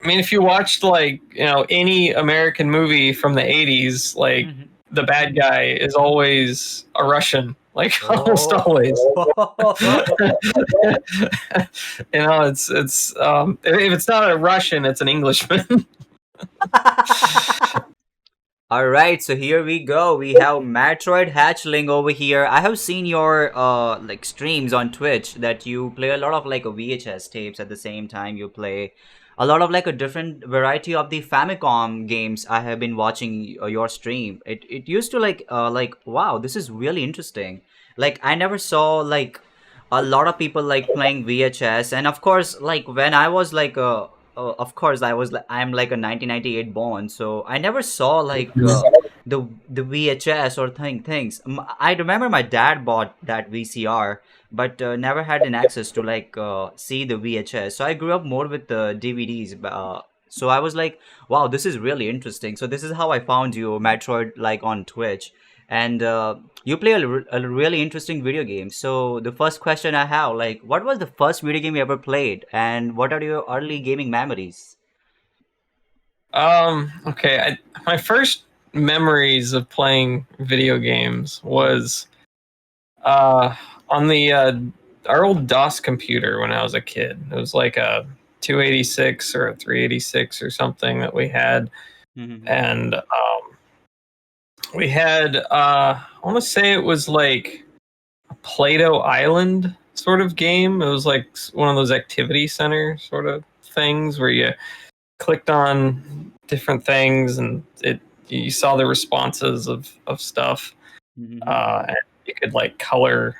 mean, if you watched like any American movie from the 80s, like Mhm. the bad guy is always a Russian, like almost Oh. always. If it's not a Russian, it's an Englishman. All right, so here we go. We have Metroid Hatchling over here. I have seen your like streams on Twitch that you play a lot of like VHS tapes at the same time you play a lot of like a different variety of the Famicom games. I have been watching your stream. It used to like wow, this is really interesting. Like I never saw like a lot of people like playing VHS, and of course like when I was like of course I'm like a 1998 born, so I never saw like the VHS or things. I remember my dad bought that VCR, but never had an access to like see the VHS. So I grew up more with the DVDs. So I was like, wow, this is really interesting. So this is how I found you, Metroid, like on Twitch, and you play a really interesting video game. So the first question I have, like, what was the first video game you ever played, and what are your early gaming memories? Okay, my first memories of playing video games was uh, on the our old DOS computer when I was a kid. It was like a 286 or a 386 or something that we had, Mm-hmm. and we had I want to say it was like a Play-Doh Island sort of game. It was like one of those activity center sort of things where you clicked on different things and you saw the responses of stuff, and you could like color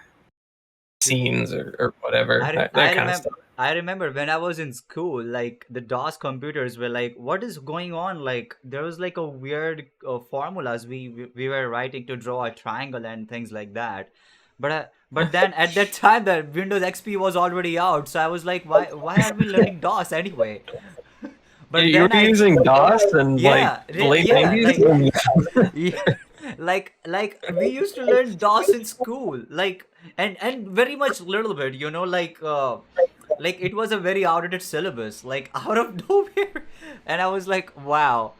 scenes or whatever, that I kind of remember. stuff. I remember when I was in school, like the DOS computers were like, "What is going on?" Like there was like a weird formulas we were writing to draw a triangle and things like that. But then at that time, the Windows XP was already out, so I was like, "Why are we learning DOS anyway?" But You then were I using DOS in like the late yeah, 90s? like yeah, like we used to learn DOS in school, like and very much little bit, like it was a very outdated syllabus, like out of nowhere, and I was like, wow.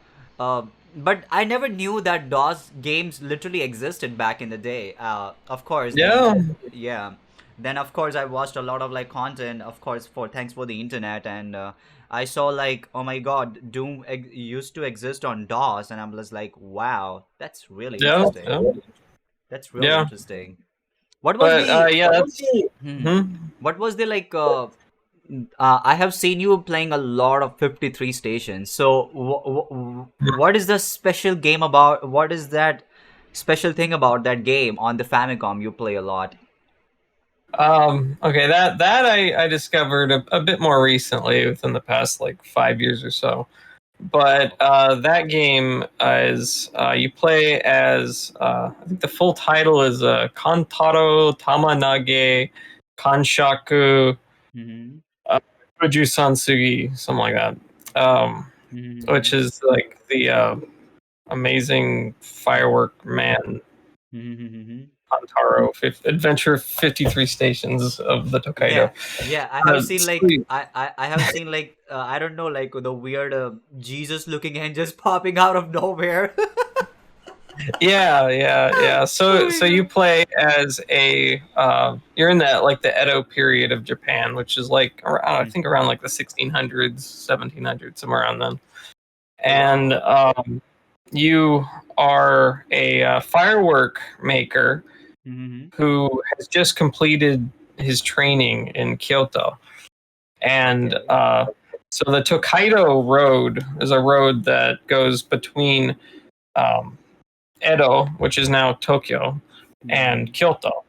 But I never knew that DOS games literally existed back in the day. Of course, Yeah. yeah, then of course I watched a lot of like content, of course, for thanks for the internet, and I saw like, oh my god, Doom used to exist on DOS, and I'm just like, wow, that's really Yeah. interesting. Yeah. That's really Yeah. interesting. What was But the yeah, that's hmm, mhm. what was the like I have seen you playing a lot of 53 stations. So what is the special game about? What is that special thing about that game on the Famicom you play a lot? Okay, that I discovered a bit more recently within the past like 5 years or so. But that game is you play as I think the full title is Kantaro Tamanage Kanshaku Hmm. Fuju Sansugi, something like that. Which Hmm. is like the amazing firework man Hmm. Kantaro Adventure 53 Stations of the Tokaido. Yeah, yeah. I have seen like Sweet. I have seen like I don't know, like the weird Jesus looking hand just popping out of nowhere. Yeah. Oh So my you god. play as a you're in that like the Edo period of Japan, which is like around, I think around like the 1600s, 1700s, somewhere around then. Oh And wow. you are a firework maker Hmm. who has just completed his training in Kyoto. And Okay. so the Tokaido Road is a road that goes between um, Edo, which is now Tokyo, and Hmm. Kyoto.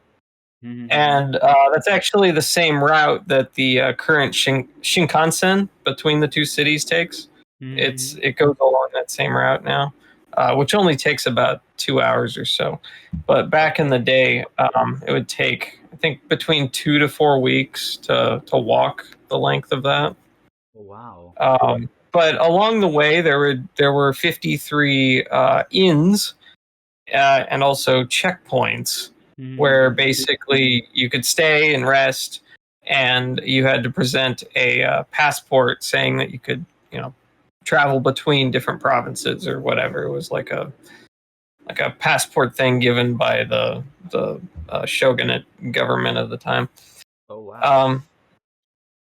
Hmm. And that's actually the same route that the current Shinkansen between the two cities takes. Hmm. It goes along that same route now, which only takes about 2 hours or so. But back in the Okay. day, it would take I think between 2 to 4 weeks to walk the length of that. Oh wow. But along the way, there were 53 inns and also checkpoints where Hmm. basically you could stay and rest, and you had to present a passport saying that you could, travel between different provinces or whatever. It was like a passport thing given by the shogunate government of the time. Oh wow.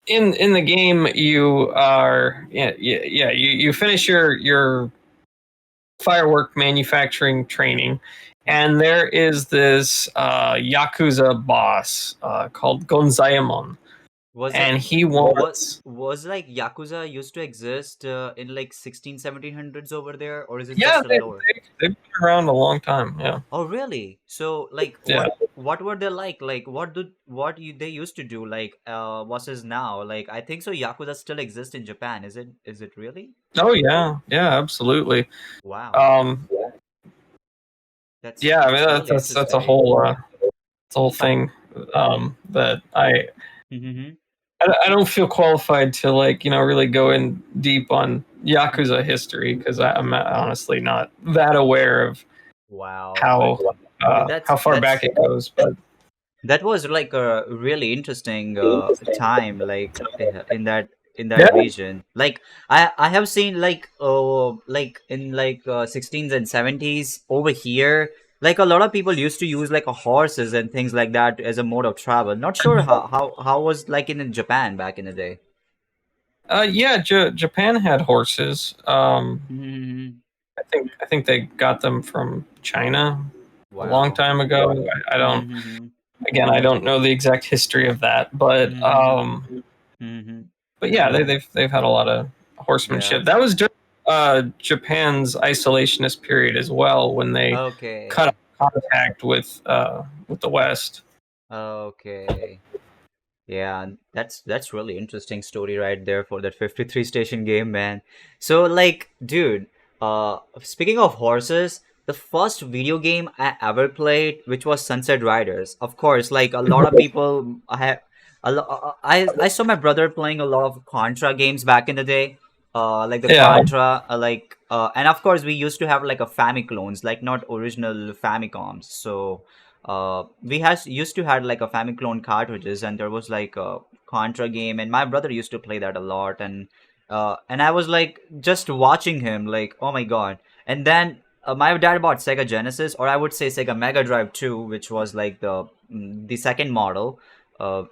In the game, you are you finish your firework manufacturing training, and there is this yakuza boss called Gonzaemon, Was it and he what wants. was like Yakuza used to exist in like 1600s, 1700s over there, or is it Yeah, just a lore? they've been around a long time. Yeah, Oh really? So like yeah. what were they like? Like they used to do like versus now? Like I think so Yakuza still exists in Japan. Is it really? Oh yeah, yeah, absolutely. Wow. Um, That's yeah, I mean that's really that's a interesting. whole thing that Mm-hmm. I don't feel qualified to like really go in deep on Yakuza history because I'm honestly not that aware of Wow, but how that's far back it goes. But that was like a really interesting time, like in that yeah, region. Like I have seen like in like 16s and 70s over here. Like a lot of people used to use like horses and things like that as a mode of travel. Not sure how was like in Japan back in the day. yeah, Japan had horses. Hmm. I think they got them from China a long Wow. time ago. I don't. Hmm. Again, I don't know the exact history of that, Hmm. Hmm. but yeah, they've had a lot of Yeah. horsemanship. That was during Japan's isolationist period as well, when they cut Okay. off contact with the West. Okay. Yeah, that's really interesting story right there for that 53 station game, man. So like, dude, speaking of horses, the first video game I ever played, which was Sunset Riders. Of course, like a lot of people I have I saw my brother playing a lot of Contra games back in the day. Like the Yeah. Contra, and of course we used to have like a Famiclones, like not original Famicoms. So we has used to had like a Famiclone cartridges, and there was like a Contra game, and my brother used to play that a lot, and I was like just watching him, like oh my god. And then my dad bought Sega Genesis, or I would say Sega Mega Drive 2, which was like the second model.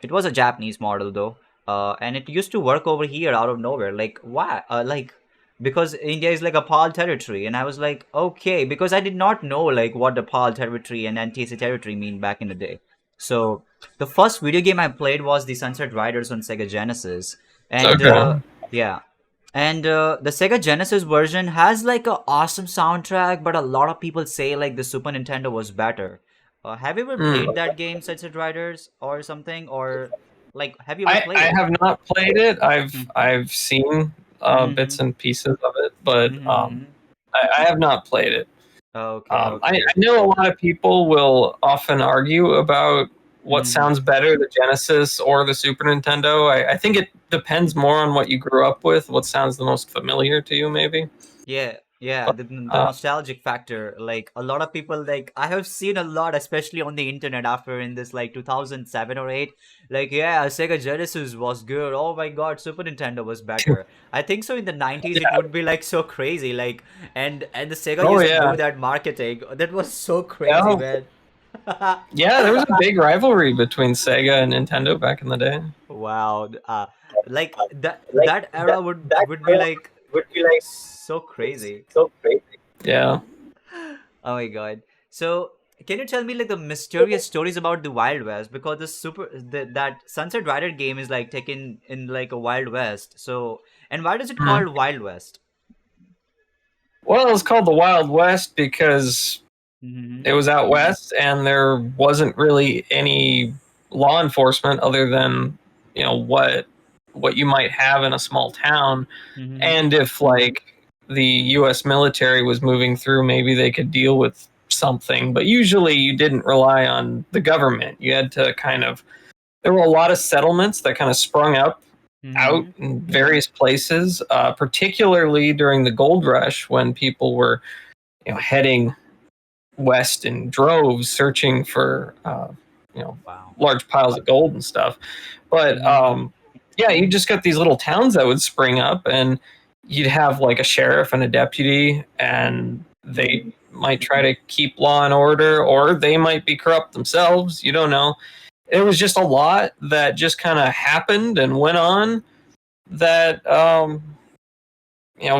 It was a Japanese model though, and it used to work over here out of nowhere. Like why? Like because India is like a PAL territory, and I was like, okay, because I did not know like what the PAL territory and NTSA territory mean back in the day. So the first video game I played was the Sunset Riders on Sega Genesis, and Okay. yeah, and the Sega Genesis version has like a awesome soundtrack, but a lot of people say like the Super Nintendo was better. Have you ever Hmm. played that game, Sunset Riders, or something, or like have you ever played I it? have not played it. Hmm. I've seen Hmm. bits and pieces of it, but Hmm. I have not played it. Okay, I okay. know a lot of people will often argue about what Hmm. sounds better, the Genesis or the Super Nintendo. I think it depends more on what you grew up with, what sounds the most familiar to you, maybe. Yeah, yeah, But the uh, nostalgic factor. Like a lot of people, like I have seen a lot, especially on the internet after in this like 2007 or 8. Like, yeah, Sega Genesis was good. Oh my God, Super Nintendo was better. I think so in the 90s it yeah, would be like so crazy. Like, and the Sega oh used to do yeah, that marketing. That was so crazy, yeah, man. yeah. There was a big rivalry between Sega and Nintendo back in the day. Wow. Like that era would be like so crazy. Yeah. Oh my god. So, can you tell me like the mysterious stories about the Wild West? Because that Sunset Rider game is like taken in like a Wild West. So, and why does it Hmm. called Wild West? Well, it was called the Wild West because Mm-hmm. it was out west, and there wasn't really any law enforcement other than what you might have in a small town. Mm-hmm. And if like the U.S. military was moving through, maybe they could deal with something. But usually, you didn't rely on the government. You had to kind of. There were a lot of settlements that kind of sprung up out Mm-hmm. in various places, particularly during the gold rush when people were heading west in droves searching for you know Wow. large piles of gold and stuff. But Mm-hmm. yeah, you just got these little towns that would spring up, and you'd have like a sheriff and a deputy, and they might try to keep law and order, or they might be corrupt themselves. You don't know. It was just a lot that just kind of happened and went on that,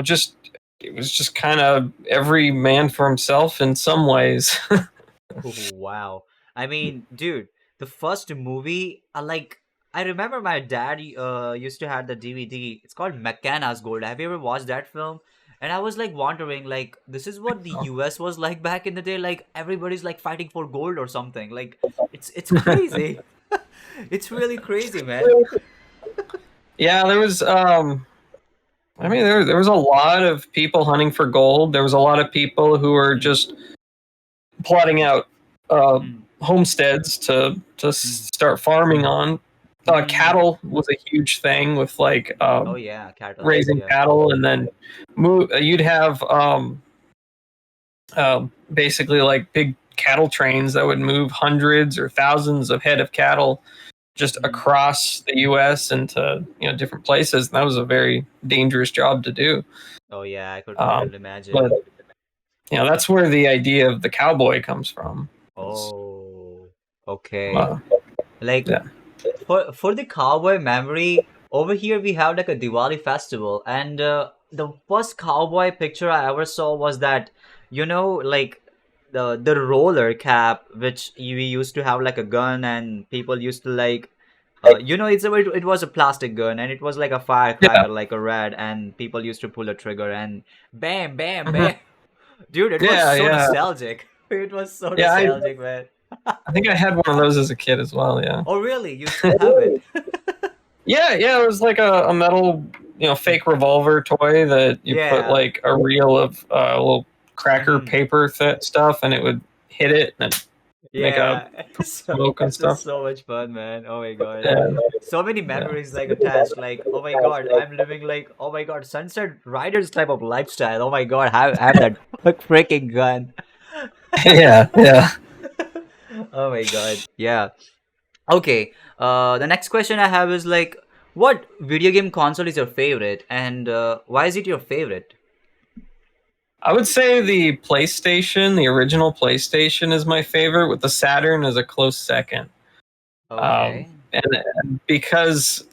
just it was just kind of every man for himself in some ways. Oh, wow. I mean, dude, the first movie, I remember my dad used to have the DVD. It's called McKenna's Gold. Have you ever watched that film? And I was like wondering, like, this is what the US was like back in the day. Like, everybody's like fighting for gold or something. Like, it's crazy. It's really crazy, man. Yeah, there was. I mean, there was a lot of people hunting for gold. There was a lot of people who were just plotting out homesteads to start farming on. Cattle was a huge thing with like Oh yeah, cattle. raising Yeah. cattle, and then you'd have basically like big cattle trains that would move hundreds or thousands of head of cattle just across the U.S. into different places. And that was a very dangerous job to do. Oh yeah, I could imagine. But that's where the idea of the cowboy comes from. Oh, okay. Yeah. For the cowboy memory, over here we have like a Diwali festival, and the first cowboy picture I ever saw was that, like the roller cap, which we used to have like a gun, and people used to like, it was a plastic gun, and it was like a firecracker, like a red, and people used to pull a trigger, and bam, bam, bam, dude, it was so nostalgic. It was so nostalgic, man. I think I had one of those as a kid as well. Yeah. Oh, really? You still have it? Yeah. It was like a metal, fake revolver toy that you put like a reel of little cracker paper stuff, and it would hit it and make a smoke and stuff. So much fun, man. Oh my god. Yeah. So many memories like attached. Like, oh my god, I'm living like, oh my god, Sunset Riders type of lifestyle. Oh my god, I have that freaking gun. Yeah. Oh my god. Yeah. Okay. The next question I have is like, what video game console is your favorite, and why is it your favorite? I would say the PlayStation, the original PlayStation, is my favorite, with the Saturn as a close second. Okay. And because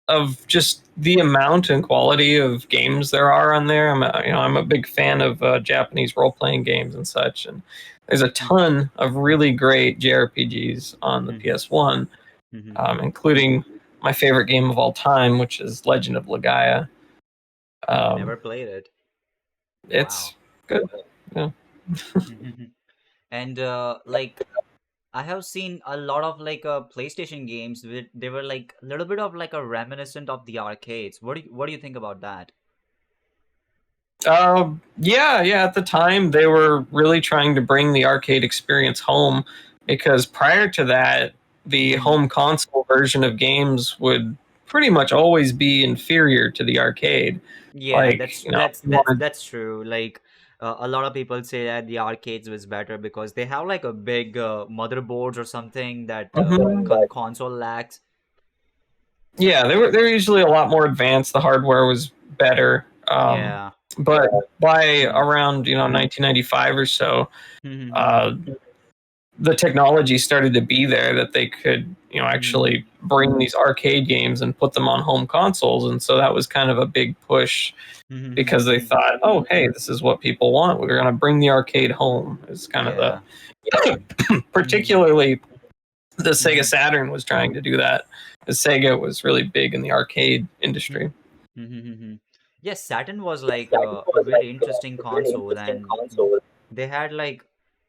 of just the amount and quality of games there are on there, I'm a big fan of Japanese role playing games and such, and there's a ton of really great JRPGs on the PS1, including my favorite game of all time, which is Legend of Legaia. Never played it. It's good. Yeah. And like, I have seen a lot of like PlayStation games. They were like a little bit of like a reminiscent of the arcades. What do you think about that? Yeah. At the time, they were really trying to bring the arcade experience home, because prior to that, the home console version of games would pretty much always be inferior to the arcade. Yeah, Like, that's true. Like, a lot of people say that the arcades was better because they have like a big motherboards or something that console lacks. Yeah, they were usually a lot more advanced. The hardware was better. Yeah. But by around 1995 or so, the technology started to be there that they could actually bring these arcade games and put them on home consoles, and so that was kind of a big push, because they thought, oh hey, this is what people want, we're going to bring the arcade home. It's kind of the particularly the Sega Saturn was trying to do that, because Sega was really big in the arcade industry. Yes, Saturn was like a very interesting console, and they had like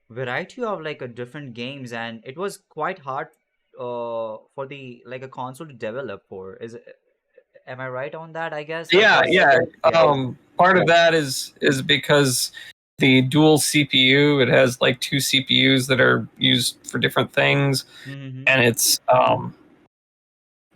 variety of like a different games, and it was quite hard for the like a console to develop for. Am I right on that? I guess. Yeah. Part of that is because the dual CPU, it has like two CPUs that are used for different things, and it's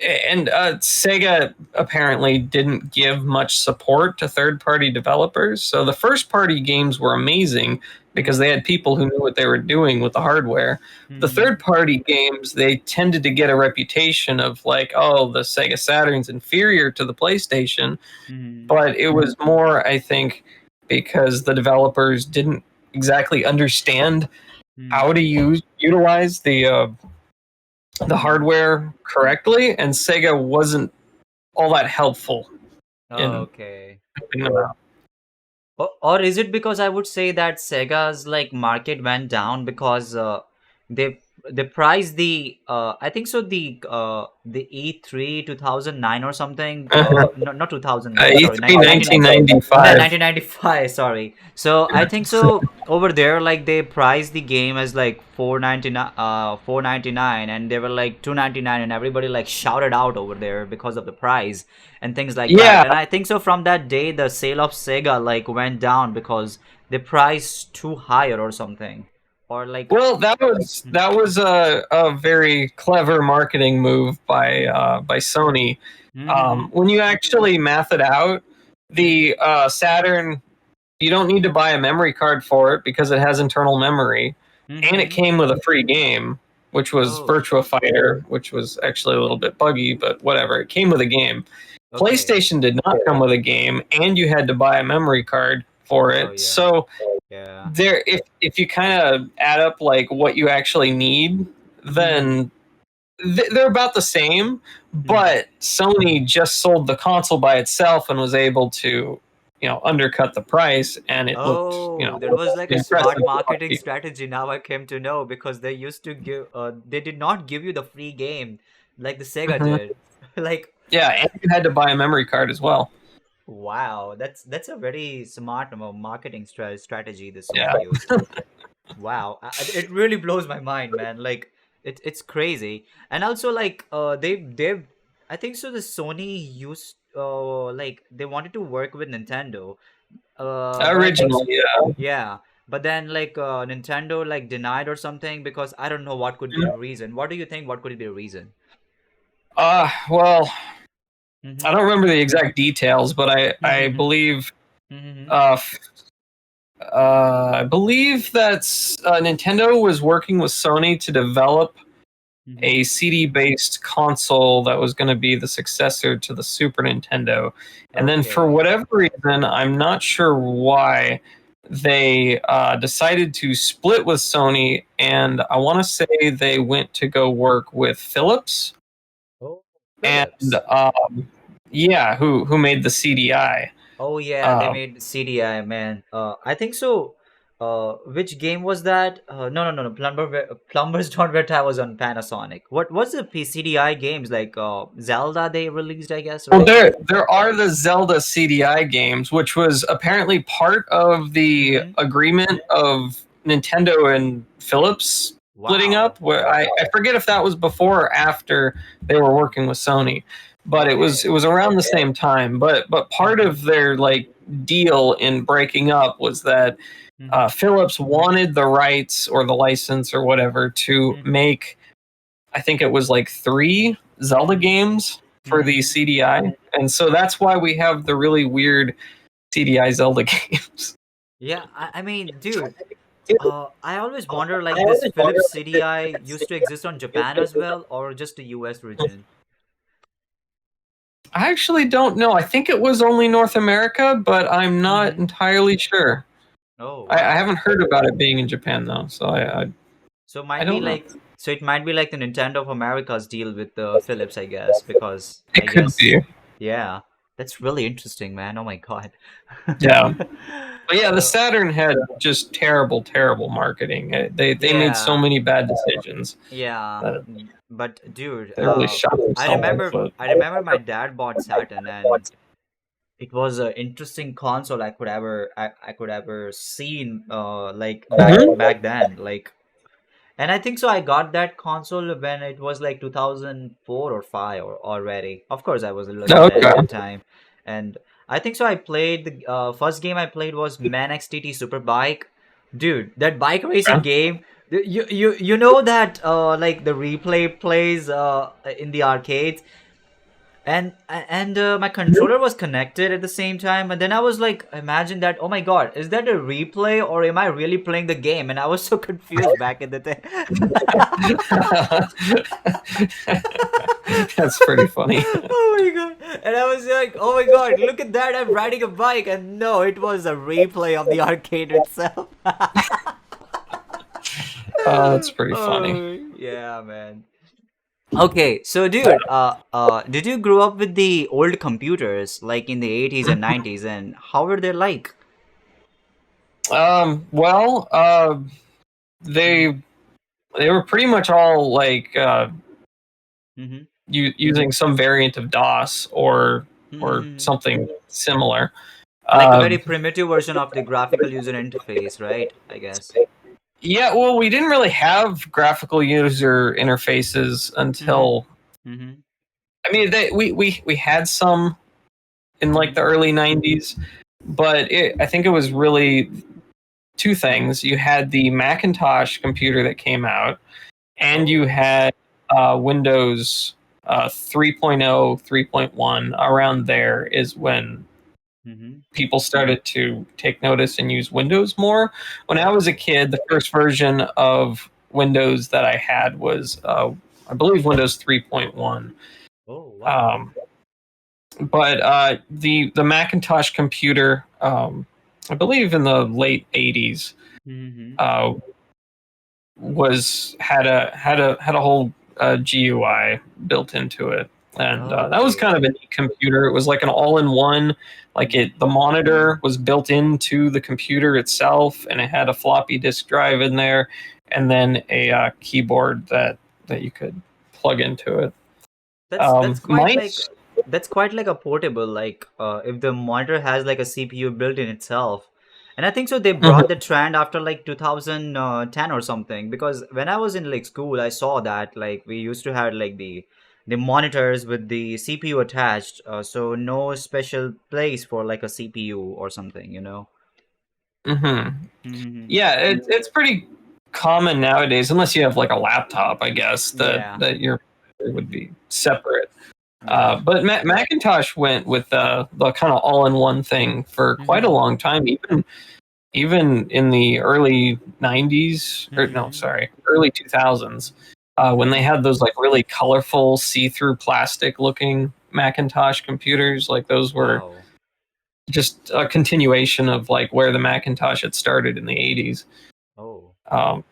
Sega apparently didn't give much support to third-party developers. So the first-party games were amazing. because they had people who knew what they were doing with the hardware. The third party games, they tended to get a reputation of like, oh, the Sega Saturn's inferior to the PlayStation, but it was more, I think, because the developers didn't exactly understand how to utilize the hardware correctly, and Sega wasn't all that helpful in Okay. helping them out. Or is it because I would say that Sega's like market went down because they they priced the I think so the E3 2009 or something, not 2009, sorry, E3 1995. 1995, sorry. So I think so over there, like they priced the game as like 499 499, and they were like 299, and everybody like shouted out over there because of the price and things like that. Yeah, And I think so from that day the sale of Sega like went down because the price too higher or something, or like. well, that was a very clever marketing move by Sony. Mm-hmm. When you actually math it out, the Saturn, you don't need to buy a memory card for it because it has internal memory, and it Mm-hmm. came with a free game, which was Oh, Virtua Fighter, which was actually a little bit buggy, but whatever. It came with a game. okay. PlayStation did not come with a game, and you had to buy a memory card for Oh it. yeah. So Yeah. if you kind of add up like what you actually need, Mm-hmm. then they're about the same. Mm-hmm. But Sony just sold the console by itself and was able to, undercut the price, and it looked, Oh, there was like a impressive smart to a lot of marketing people. strategy. Now I came to know because they used to give, they did not give you the free game like the Sega Mhm. did. Like, Yeah, and you had to buy a memory card as well. wow, that's a very smart marketing strategy the Yeah. Sony used. Wow, it really blows my mind, man. Like, it's crazy. And also like, they I think so. The Sony used, like they wanted to work with Nintendo, but I think Originally, yeah. yeah, but then like Nintendo like denied or something because I don't know what could be the reason. What do you think? What could be the reason? Well, I Mm-hmm. don't remember the exact details, but I Mm-hmm. believe Mm-hmm. uh, I believe that Nintendo was working with Sony to develop Mm-hmm. a CD-based console that was going to be the successor to the Super Nintendo. And then for Okay. whatever reason, I'm not sure why, they decided to split with Sony, and I want to say they went to go work with Philips, Oh, and Philips. yeah, who made the CDI. Oh yeah, they Uh, made CDI, man. I think so. Which game was that? No, no, no, no. Plumbers Don't Wear Tie was on Panasonic. What was the CDI games like? Zelda they released, I guess, Well, right? there are the Zelda CDI games, which was apparently part of the Mm-hmm. agreement of Nintendo and Philips splitting Wow. up. Where I forget if that was before or after they were working with Sony, but it was Okay. around the same time. But part Mm-hmm. of their like deal in breaking up was that Mm-hmm. Philips wanted the rights or the license or whatever to Mm-hmm. make, I think it was like three Zelda Mm-hmm. games for the Mm-hmm. CDI, and so that's why we have the really weird CDI Zelda games. Yeah, I mean, dude, I always wonder like this Philips CDI used to exist on Japan as well, or just the US region? I actually don't know. I think it was only North America, but I'm not Mm-hmm. entirely sure. Oh I wow. haven't heard about it being in Japan though, so So it I might be don't know. like, so it might be like the Nintendo of America's deal with the Philips, I guess, because It I could guess be, yeah, that's really interesting, man. Oh my God. yeah. But yeah, the So Saturn had just terrible, terrible marketing. They made so yeah, many bad decisions yeah. that But dude, they really shot themselves in the foot. I remember my dad bought Saturn, and it was an interesting console I could ever seen like Mhm. back then, like. And I think so I got that console when it was like 2004 or 5 or already. Of course I was a little kid at that Okay. time. And I think so I played the first game I played was Man XTT Superbike. Dude, that bike racing game, you know that like the replay plays in the arcades. and my controller was connected at the same time, and then I was like, imagine that, oh my god, is that a replay or am I really playing the game? And I was so confused back in the day. That's pretty funny. Oh my god. And I was like, oh my god, look at that, I'm riding a bike, and no, it was a replay of the arcade itself. That's pretty funny. Oh yeah, man. Okay, so dude, did you grow up with the old computers like in the 80s and 90s, and how were they like? Well, they they were pretty much all like Mm-hmm. using some variant of DOS or Mm-hmm. something similar. Like a very Um, primitive version of the graphical user interface, right? I guess. yeah, well, we didn't really have graphical user interfaces Mm-hmm. until Mm-hmm. I mean we had some in like Mm-hmm. the early 90s, but I think it was really two things. You had the Macintosh computer that came out, and you Oh. had Windows 3.0, 3.1. Around there is when Mm-hmm. people started to take notice and use Windows more. When I was a kid, the first version of Windows that I had was, I believe, Windows 3.1. Oh wow. Um, but the Macintosh computer, I believe, in the late 80s, Mm-hmm. uh, was had a whole GUI built into it, and that was Okay. kind of a neat computer. It was like an all-in-one. Like Mm-hmm. the monitor was built into the computer itself, and it had a floppy disk drive in there, and then a keyboard that you could plug into it. That's quite like Mice, that's quite like a portable, like if the monitor has like a CPU built in itself. And I think so they brought the mhm, trend after like 2010 or something, because when I was in like school I saw that like we used to have like the monitors with the CPU attached, so no special place for like a CPU or something, you know. mhm. Hmm. Yeah, it's pretty common nowadays, unless you have like a laptop, I guess Yeah. that your it would be separate. Yeah. But Macintosh went with the kind of all-in-one thing for quite a Hmm. long time, even in the early 90s, or no, Hmm. sorry, early 2000s, when they Hmm. had those like really colorful see-through plastic-looking Macintosh computers. Like those were Wow. just a continuation of like where the Macintosh had started in the 80s. Oh, Um,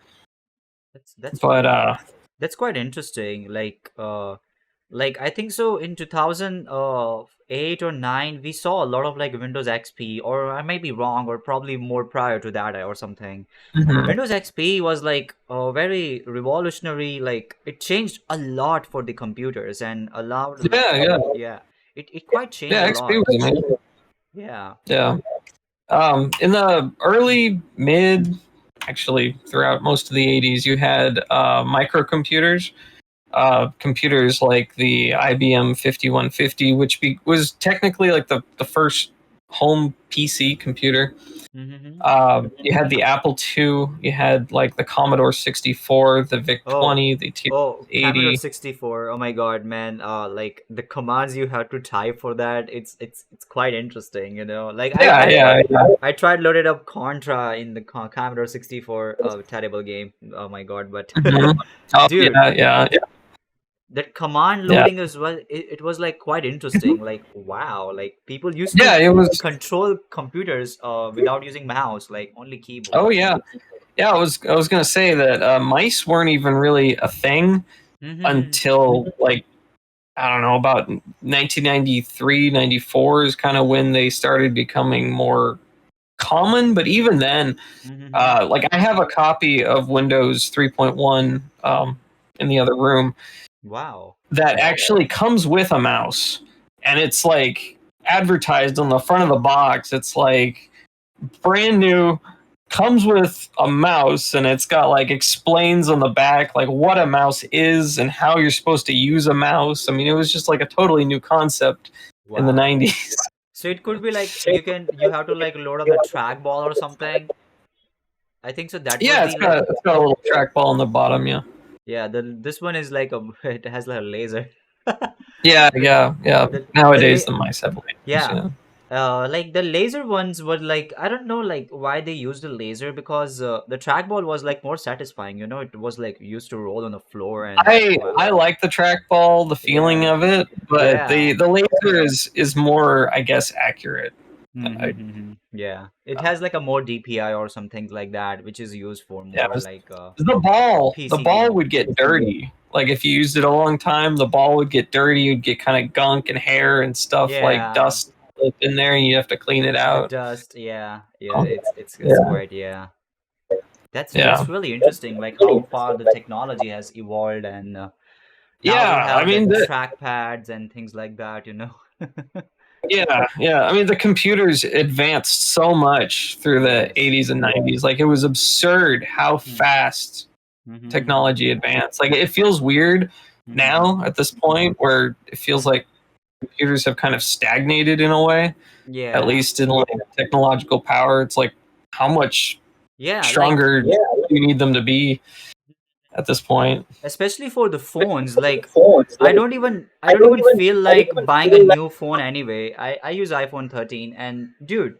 that's but that's quite interesting. Like I think so in 2008 or 9 we saw a lot of like Windows XP, or I may be wrong, or probably more prior to that or something. mhm. Windows XP was like very revolutionary, like it changed a lot for the computers and allowed like Yeah, yeah, yeah, it quite changed yeah. a XP lot. was amazing. Yeah. Yeah. In the early mid, actually throughout most of the 80s, you had microcomputers, computers like the IBM 5150, which was technically like the first home PC computer. Mm-hmm. You had the Apple II, you had like the Commodore 64, the VIC Oh, 20, the TRS oh, Commodore 80. 64. Oh my God, man. Like the commands you have to type for that, it's quite interesting, you know. Like Yeah, yeah, yeah. I tried loaded up Contra in the Commodore 64. Terrible game. Oh my God, but Mhm. Oh, dude, yeah, yeah, yeah, that command yeah. loading as well, it was like quite interesting. Mhm. Like wow, like people used Yeah, to it was. control computers without using mouse, like only Oh, keyboard. yeah. Yeah, I was gonna say that mice weren't even really a thing Mm-hmm. until like I don't know, about 1993, 94 is kind of when they started becoming more common. But even then, Mm-hmm. like I have a copy of Windows 3.1 in the other room Wow. that actually comes with a mouse, and it's like advertised on the front of the box. It's like brand new, comes with a mouse, and it's got like explains on the back like what a mouse is and how you're supposed to use a mouse. I mean, it was just like a totally new concept in the Wow. 90s. So it could be like you have to like load up the trackball or something. I think so that was Yeah, the like, it's got a little trackball on the bottom. Yeah. yeah, the this one is like a it has like a laser. Yeah. The Nowadays, the mice have lasers. yeah. Yeah. Like the laser ones were like, I don't know like why they used the laser, because the trackball was like more satisfying, you know. It was like used to roll on the floor and I like the trackball, the feeling yeah, of it, but yeah. the laser is more, I guess, accurate. I Yeah, it has like a more DPI or some things like that, which is used for Yeah, more like the PC ball gaming. would get dirty. Like if you used it a long time, the ball would get dirty. You'd get kind of gunk and hair and stuff like Yeah, dust in there, and you have to clean it the out. dust. Yeah, yeah. Um, It's yeah, quite, yeah. yeah, That's really interesting. Like how far the technology has evolved, and now we yeah. I have mean, like trackpads and things like that. You know. yeah. I mean, the computers advanced so much through the Yes. 80s and 90s. Like it was absurd how Hmm. fast Mm-hmm. technology advanced. Like it feels weird Mm-hmm. now at this point where it feels like computers have kind of stagnated in a way, at Yeah. least in like technological power. It's like how much Yeah. Like stronger do you need them to be at this point? especially for the phones, like I don't even feel like buying a new phone anyway. I use iPhone 13, and dude,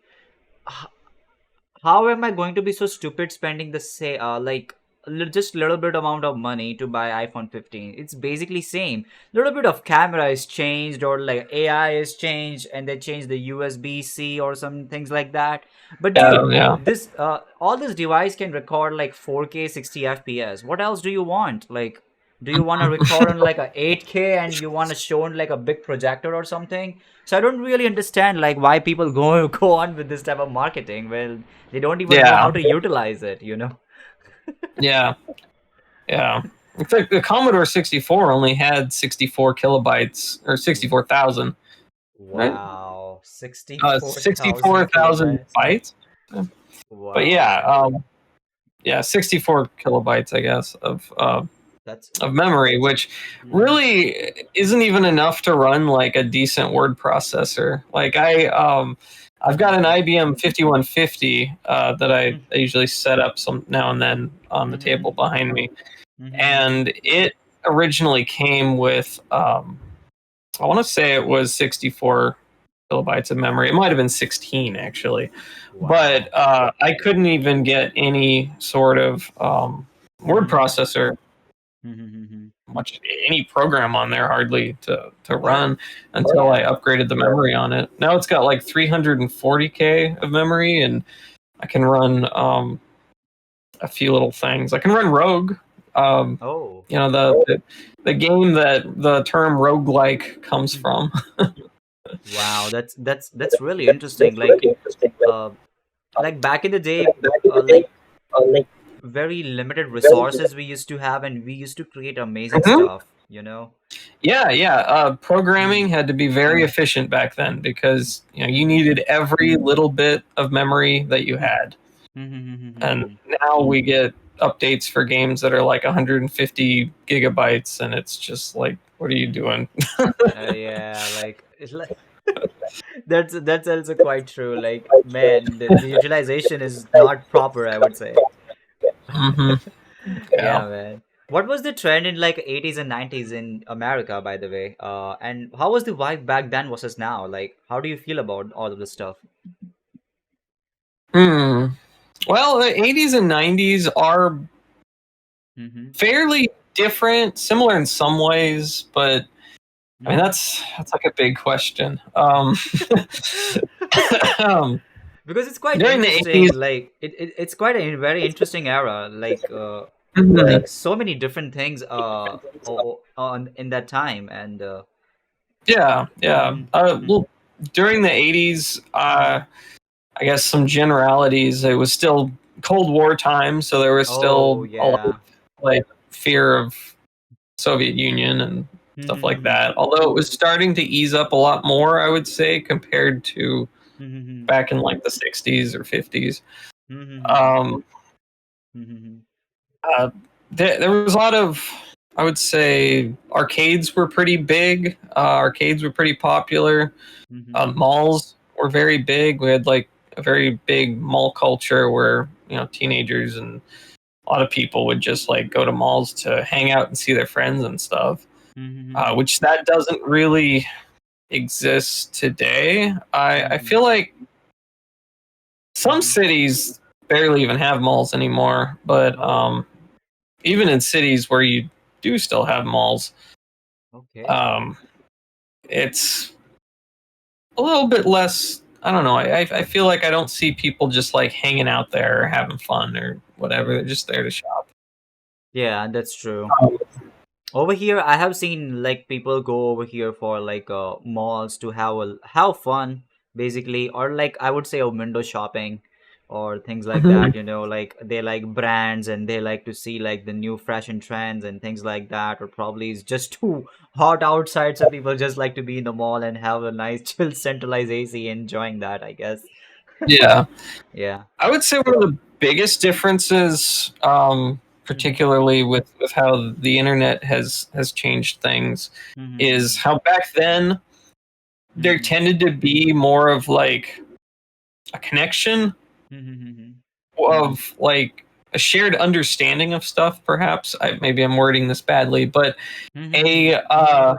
how am I going to be so stupid spending the say like just little bit amount of money to buy iPhone 15? It's basically same. Little bit of camera is changed, or like AI is changed, and they changed the USB-C or some things like that. But dude, Yeah. this all this device can record like 4K 60 FPS. What else do you want? Like, do you want to record on like a 8K and you want to show on like a big projector or something? So I don't really understand like why people go go on with this type of marketing. Well, they don't even know how Yeah. to utilize it, you know. Yeah. Yeah. In fact, the Commodore 64 only had 64 kilobytes or 64,000, right? Wow, 64,000 64,000 kilobytes. bytes. But yeah, Wow, yeah, 64 kilobytes, I guess, that's of memory, which mhm, really isn't even enough to run like a decent word processor. Like I've got an mhm, IBM 5150 that I mhm, usually set up some now and then on the table mhm, behind me, mhm, and it originally came with I want to say it was 64 kilobytes of memory. It might have been 16 actually, but wow. I couldn't even get any sort of word Mhm, processor, mhm, much any program on there hardly to oh, run until I yeah. upgraded the memory on it. Now it's got like 340K of memory, and I can run a few little things. I can run Rogue. Um, Oh, the game that the term roguelike comes mhm. from. Wow. That's really interesting. Uh, like back in the day, like very limited resources we used to have, and we used to create amazing Mhm. stuff. You know. Yeah. Programming Mhm, had to be very efficient back then because you mhm, needed every little bit of memory that you mhm, had. And mhm. now we get updates for games that are like 150 gigabytes, and it's just like, what are you doing? Yeah, like it's like that's also quite true. Like, man, the utilization is not proper, I would say. hmm Yeah. Yeah, man. What was the trend in like 80s and 90s in America, by the way? And how was the vibe back then versus now? Like, how do you feel about all of this stuff? Hmm. Well, the 80s and 90s are Mm-hmm. fairly different, similar in some ways, but I mean Mm-hmm. that's like a big question. Um, Because it's quite during the 80s, interesting. Like, it's quite a very interesting era. mhm, Like so many different things on in that time, and yeah. mhm, Well, during the 80s, mhm. I guess some generalities. It was still Cold War time, so there was Oh still a lot of yeah. like fear of Soviet Union and stuff like Mhm, that. Although it was starting to ease up a lot more, I would say, compared to mhm, back in like the 60s or 50s. mhm, Um, mhm, uh, there was a lot of, I would say, arcades were pretty big. Arcades were pretty popular. mhm, Malls were very big. We had like a very big mall culture where teenagers and a lot of people would just like go to malls to hang out and see their friends and stuff. Mm-hmm. which that doesn't really exist today. I Mm-hmm. feel like some Mm-hmm. cities barely even have malls anymore, but Oh, even in cities where you do still have malls, okay. um, it's a little bit less. I don't know. I feel like I don't see people just like hanging out there or having fun or whatever. They're just there to shop. Yeah, that's true. Over here, I have seen like people go over here for like malls to have fun, basically, or like I would say a window shopping or things like Mhm. that. Like they like brands and they like to see like the new fashion trends and things like that. Or probably it's just too hot outside, so people just like to be in the mall and have a nice chill centralized AC, enjoying that, I guess. Yeah, Yeah. I would say one of the biggest differences, Mm-hmm. particularly with how the internet has changed things, is Mm-hmm. how back then there Mm-hmm. tended to be more of like a connection Mm-hmm. of like a shared understanding of stuff. Perhaps maybe I'm wording this badly, but a Mm-hmm.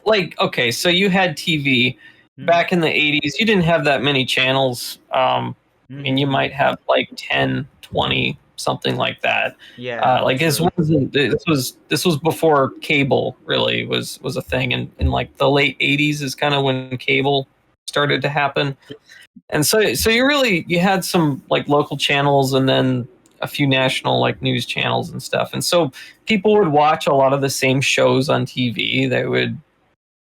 like okay, so you had TV Mm-hmm. back in the 80s. You didn't have that many channels. I mean, you Mm-hmm. might have like 10, 20, something like that. Yeah, Like true. this was before cable really was a thing, and in like the late 80s is kind of when cable started to happen. And so you had some like local channels and then a few national like news channels and stuff. And so people would watch a lot of the same shows on TV. They would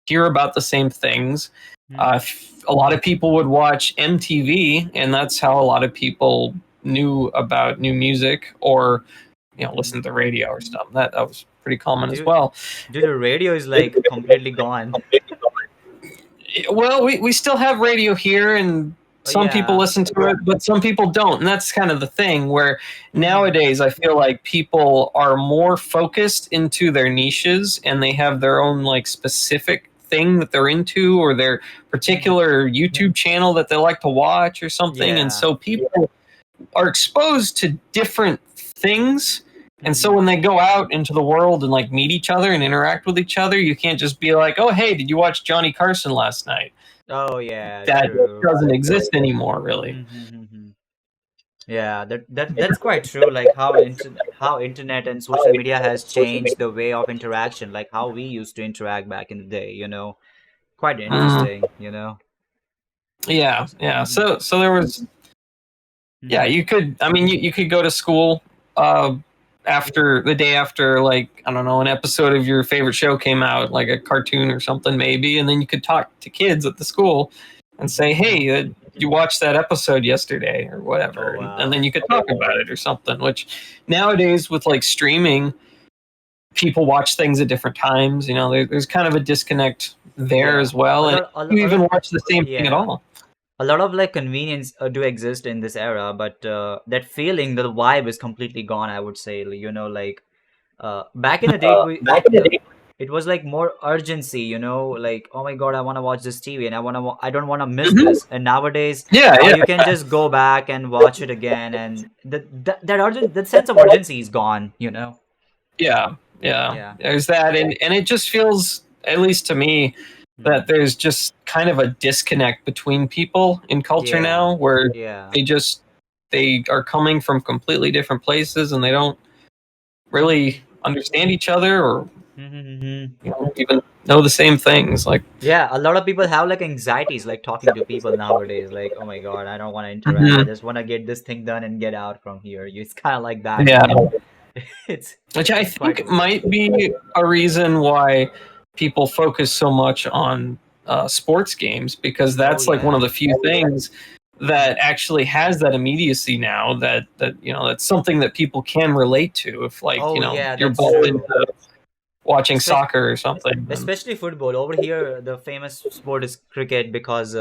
hear about the same things. Mm-hmm. A lot of people would watch MTV, and that's how a lot of people knew about new music or Mm-hmm. listen to the radio or stuff. That was pretty common as Dude, well. dude, the radio is like completely gone. Well, we still have radio here, and Oh, some people yeah. listen to it, but some people don't. And that's kind of the thing where Mm-hmm. nowadays I feel like people are more focused into their niches and they have their own like specific thing that they're into or their Mm-hmm. particular YouTube channel that they like to watch or something. And Yeah. so people are exposed to different things. And so Mm-hmm. when they go out into the world and like meet each other and interact with each other, you can't just be like, "Oh, hey, did you watch Johnny Carson last night?" Oh, yeah, That true. doesn't exist anymore, really. Mm-hmm. Yeah, that's quite true. Like how internet and social media has changed the way of interaction, like how we used to interact back in the day. Quite Mm, interesting. yeah, yeah. Mm-hmm. So there was, yeah. Mm-hmm. You could, I mean, you could go to school uh, after the day after, like I don't know, an episode of your favorite show came out, like a cartoon or something, maybe, and then you could talk to kids at the school and say, "Hey, you watched that episode yesterday or whatever," Oh, and then wow. you could talk about it or something. Which nowadays with like streaming, people watch things at different times. There's kind of a disconnect there Yeah. as well, and you even watch the same thing at Yeah. all. A lot of like convenience do exist in this era, but that feeling, the vibe is completely gone, I would say. Like back in the day, it was like more urgency. Like, oh my god, I want to watch this TV and I don't want to miss Mhm. this. And nowadays, Yeah, yeah, you can just go back and watch it again, and that sense of urgency is gone. yeah, yeah. Yeah. There's that, and it just feels, at least to me, that Hmm. there's just kind of a disconnect between people in culture Yeah. now, where Yeah. they just they are coming from completely different places, and they don't really Hmm. understand each other, or Hmm. even know the same things. Like, Yeah, a lot of people have like anxieties like talking to people nowadays. Like, oh my God, I don't want to interact. I mhm, just want to get this thing done and get out from here. It's kind of like that, yeah, It's which I it's quite think weird. might be a reason why people focus so much on sports games, because Oh that's like one of yeah. the few things that actually has that immediacy now, that that's something that people can relate to if like Oh yeah, you're that's both true. into watching Especially soccer or something. And, especially football. Over here, the famous sport is cricket because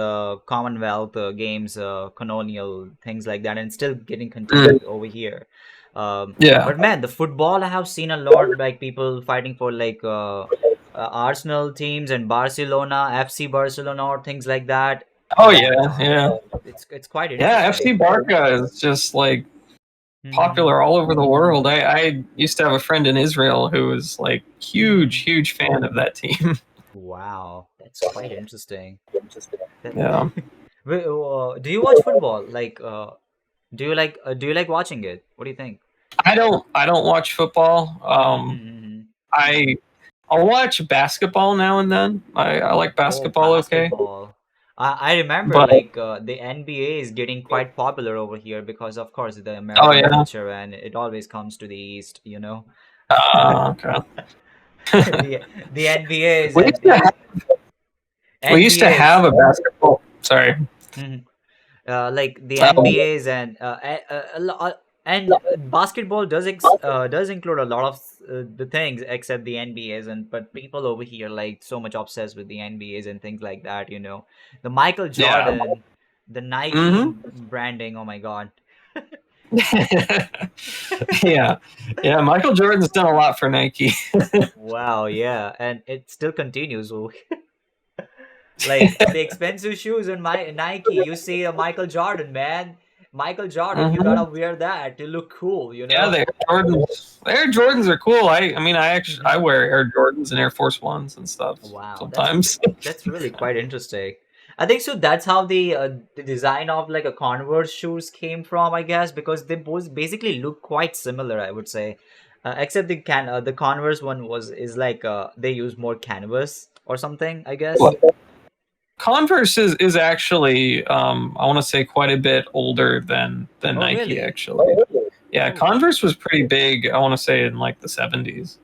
Commonwealth games, colonial things like that, and it's still getting mm, continued over here. yeah. But man, the football I have seen a lot, like people fighting for like Arsenal teams and Barcelona, FC Barcelona, or things like that. Oh Uh, yeah, yeah, it's quite yeah. FC interesting. Barca is just like Mm-hmm. popular all over the world. I used to have a friend in Israel who was like Mm-hmm. huge fan of that team. Wow, that's quite interesting. That, Yeah. do you watch football? Do you like watching it? What do you think? I don't watch football. Mm-hmm. I I'll watch basketball now and then. I like Oh, basketball okay. basketball. I remember But like the NBA is getting quite popular over here because of course the oh American yeah. culture and it always comes to the East, you know. Okay. The NBAs we and used to have, we used to NBAs. have a basketball. Sorry. Like the Um, NBAs and and basketball does include a lot of the things except the NBAs and but people over here like so much obsessed with the NBAs and things like that, you know. The Michael yeah. Jordan, the Nike Hmm. branding, oh my God. Yeah. Yeah. Michael Jordan's done a lot for Nike. Wow, yeah, and it still continues. So, like the expensive shoes in my Nike, you see a Michael Jordan, man. Michael Jordan, you gotta Hmm. wear that to look cool, you Yeah, know? the Air Jordans are cool. I mean, I wear Air Jordans and Air Force Ones and stuff Wow, sometimes. that's really quite interesting. I think so. That's how the design of like a Converse shoes came from, I guess, because they both basically look quite similar. I would say, except the Converse one is like they use more canvas or something. I guess. Converse is actually I want to say quite a bit older than Oh Nike really? actually. Yeah, Oh Converse was pretty big. I want to say in like the 70s.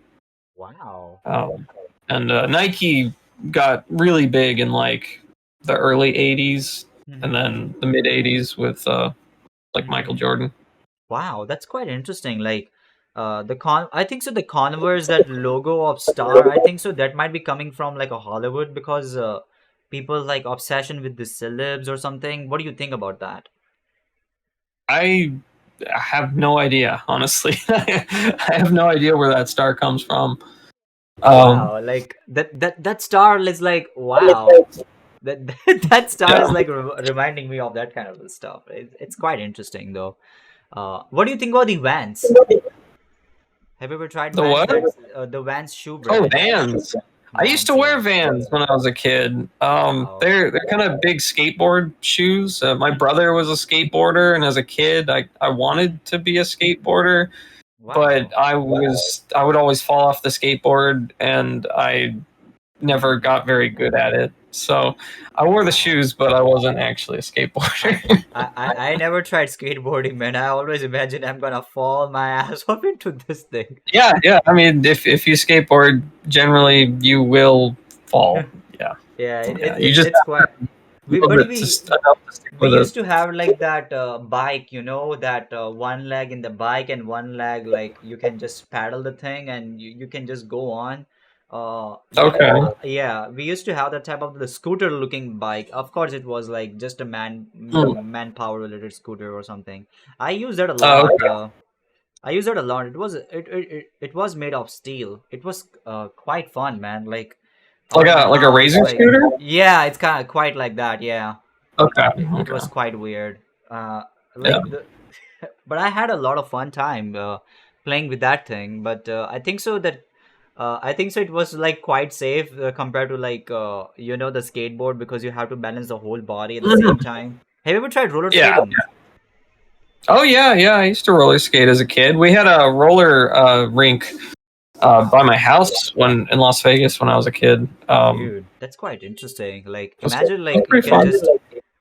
wow. Um, and Nike got really big in like the early 80s and Mm-hmm. then the mid 80s with like Michael Jordan. Wow, that's quite interesting. Like, I think so. The Converse, that logo of star, I think so. That might be coming from like a Hollywood because people like obsession with the celebs or something. What do you think about that? I have no idea, honestly. I have no idea where that star comes from. Um, Wow, like that star is like wow. That that star is yeah. like reminding me of that kind of stuff. It's quite interesting though. What do you think about the Vans? Have you ever tried The Vans? what? That's the Vans shoe Oh, brand. Vans. I used to Vans, wear yeah. Vans when I was a kid. Wow. They're kind of big skateboard shoes. My brother was a skateboarder, and as a kid, I Mhm. wanted to be a skateboarder, but Wow. I would always fall off the skateboard, and I never Mhm. got very good at it. So I wore the Wow. shoes, but I wasn't actually a I, skateboarder. I never tried skateboarding, man. I always imagine I'm gonna fall my ass off into this thing. Yeah, yeah. I mean, if you skateboard, generally you will fall. Yeah, Yeah, yeah. You just it's quite. love But it to enough to stick we with it. used to have like that bike, you know, that one leg in the bike and one leg like you can just paddle the thing and you can just go on. Okay. Yeah, we used to have that type of the scooter looking bike. Of course, it was like just a Hmm. manpower related scooter or something. I use that a Oh, lot. I use that a lot. It was made of steel. It was quite fun, man. Like like all my a house, razor like scooter. yeah, it's kind of quite like that. Yeah, Okay. it Okay. was quite weird. Uh, Yeah. like the, but I had a lot of fun time playing with that thing. But I think so that I think so it was like quite safe compared to like you know the skateboard because you have to balance the whole body at the same Mhm. time. Have you ever tried roller Yeah. skating? Oh yeah, yeah. I used to roller skate as a kid. We had a roller rink by Wow. my house when in Las Vegas when I was a kid. Dude, that's quite interesting. Like, It was pretty fun.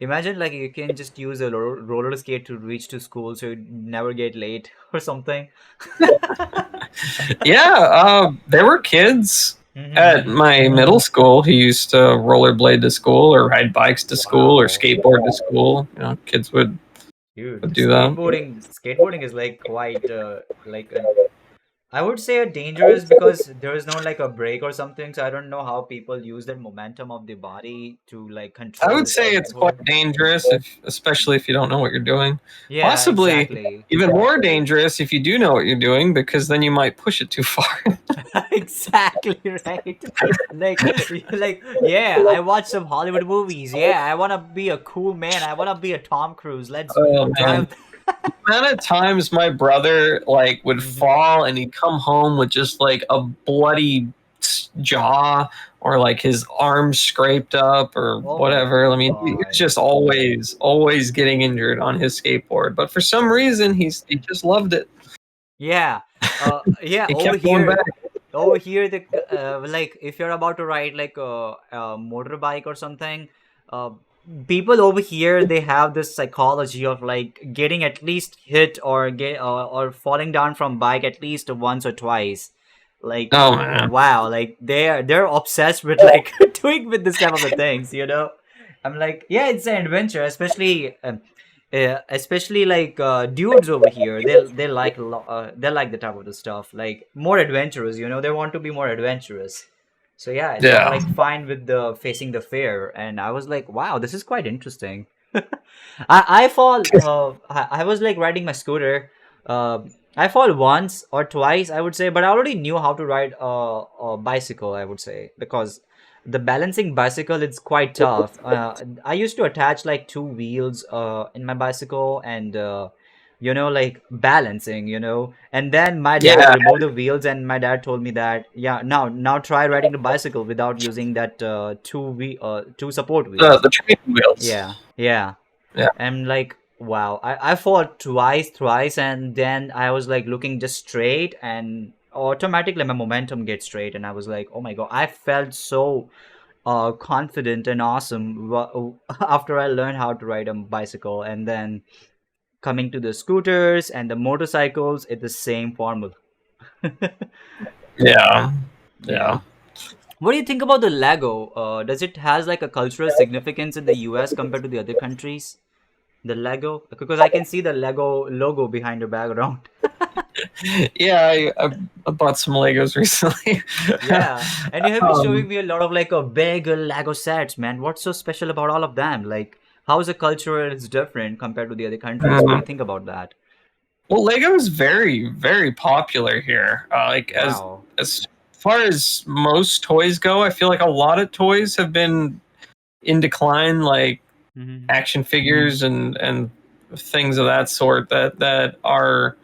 imagine like you can just use a roller skate to reach to school, so you never get late or something. Yeah, there were kids at Mm-hmm. my middle school who used to rollerblade to school or ride bikes to school or Wow, skateboard to school. You know, kids dude, would the do that. skateboarding is like quite like a I would say a dangerous because there is no like a break or something, so I don't know how people use that momentum of the body to like I control would the say it's quite skateboard. dangerous, especially if you don't know what you're doing. Yeah, Possibly exactly. even more dangerous if you do know what you're doing, because then you might push it too far. Exactly right. Like yeah, I watch some Hollywood movies. Yeah, I wanna be a cool man. I wanna be a Tom Cruise. Let's Oh man, drive. amount of times my brother like would Hmm. fall and he'd come home with just like a bloody jaw or like his arm scraped up or Oh my whatever. I mean, he was God. just always getting injured on his skateboard. But for some Oh reason, man. he just loved it. Yeah. Yeah. He kept going back. Over here, the like if you're about to ride like a motorbike or something, uh, people over here they have this psychology of like getting at least hit or get or falling down from bike at least once or twice. Like Oh man. wow, like they're obsessed with like doing with this type of the things, you know. I'm like, yeah, it's an adventure, especially like dudes over here. They like the type of the stuff like more adventurous. You know, they want to be more adventurous. So yeah, they're Yeah. like fine with the facing the fear. And I was like, wow, this is quite interesting. I fall. I was like riding my scooter. I fall once or twice, I would say, but I already knew how to ride a bicycle. I would say because the balancing bicycle it's quite tough. I used to attach like two wheels in my bicycle and you know like balancing, you know. And then my dad Yeah. removed the wheels and my dad told me that yeah now try riding the bicycle without using that two support wheels. The training wheels. Yeah, yeah. Yeah. And like, wow, I fought twice, thrice, and then I was like looking just straight, and automatically my momentum gets straight, and I was like, oh my god, I felt so confident and awesome after I learned how to ride a bicycle, and then coming to the scooters and the motorcycles, it's the same formula. Yeah. Yeah. Yeah. What do you think about the Lego? Does it has like a cultural significance in the US compared to the other countries? The Lego, because I can see the Lego logo behind the background. Yeah. I bought some Legos recently. Yeah, and you have been showing um, me a lot of like a big Lego sets, man. What's so special about all of them? Like, how is the culture is different compared to the other countries? What do you think about that? well, Lego is very popular here. Like Wow. as far as most toys go, I feel like a lot of toys have been in decline, like Mm-hmm. action figures and things of that sort that are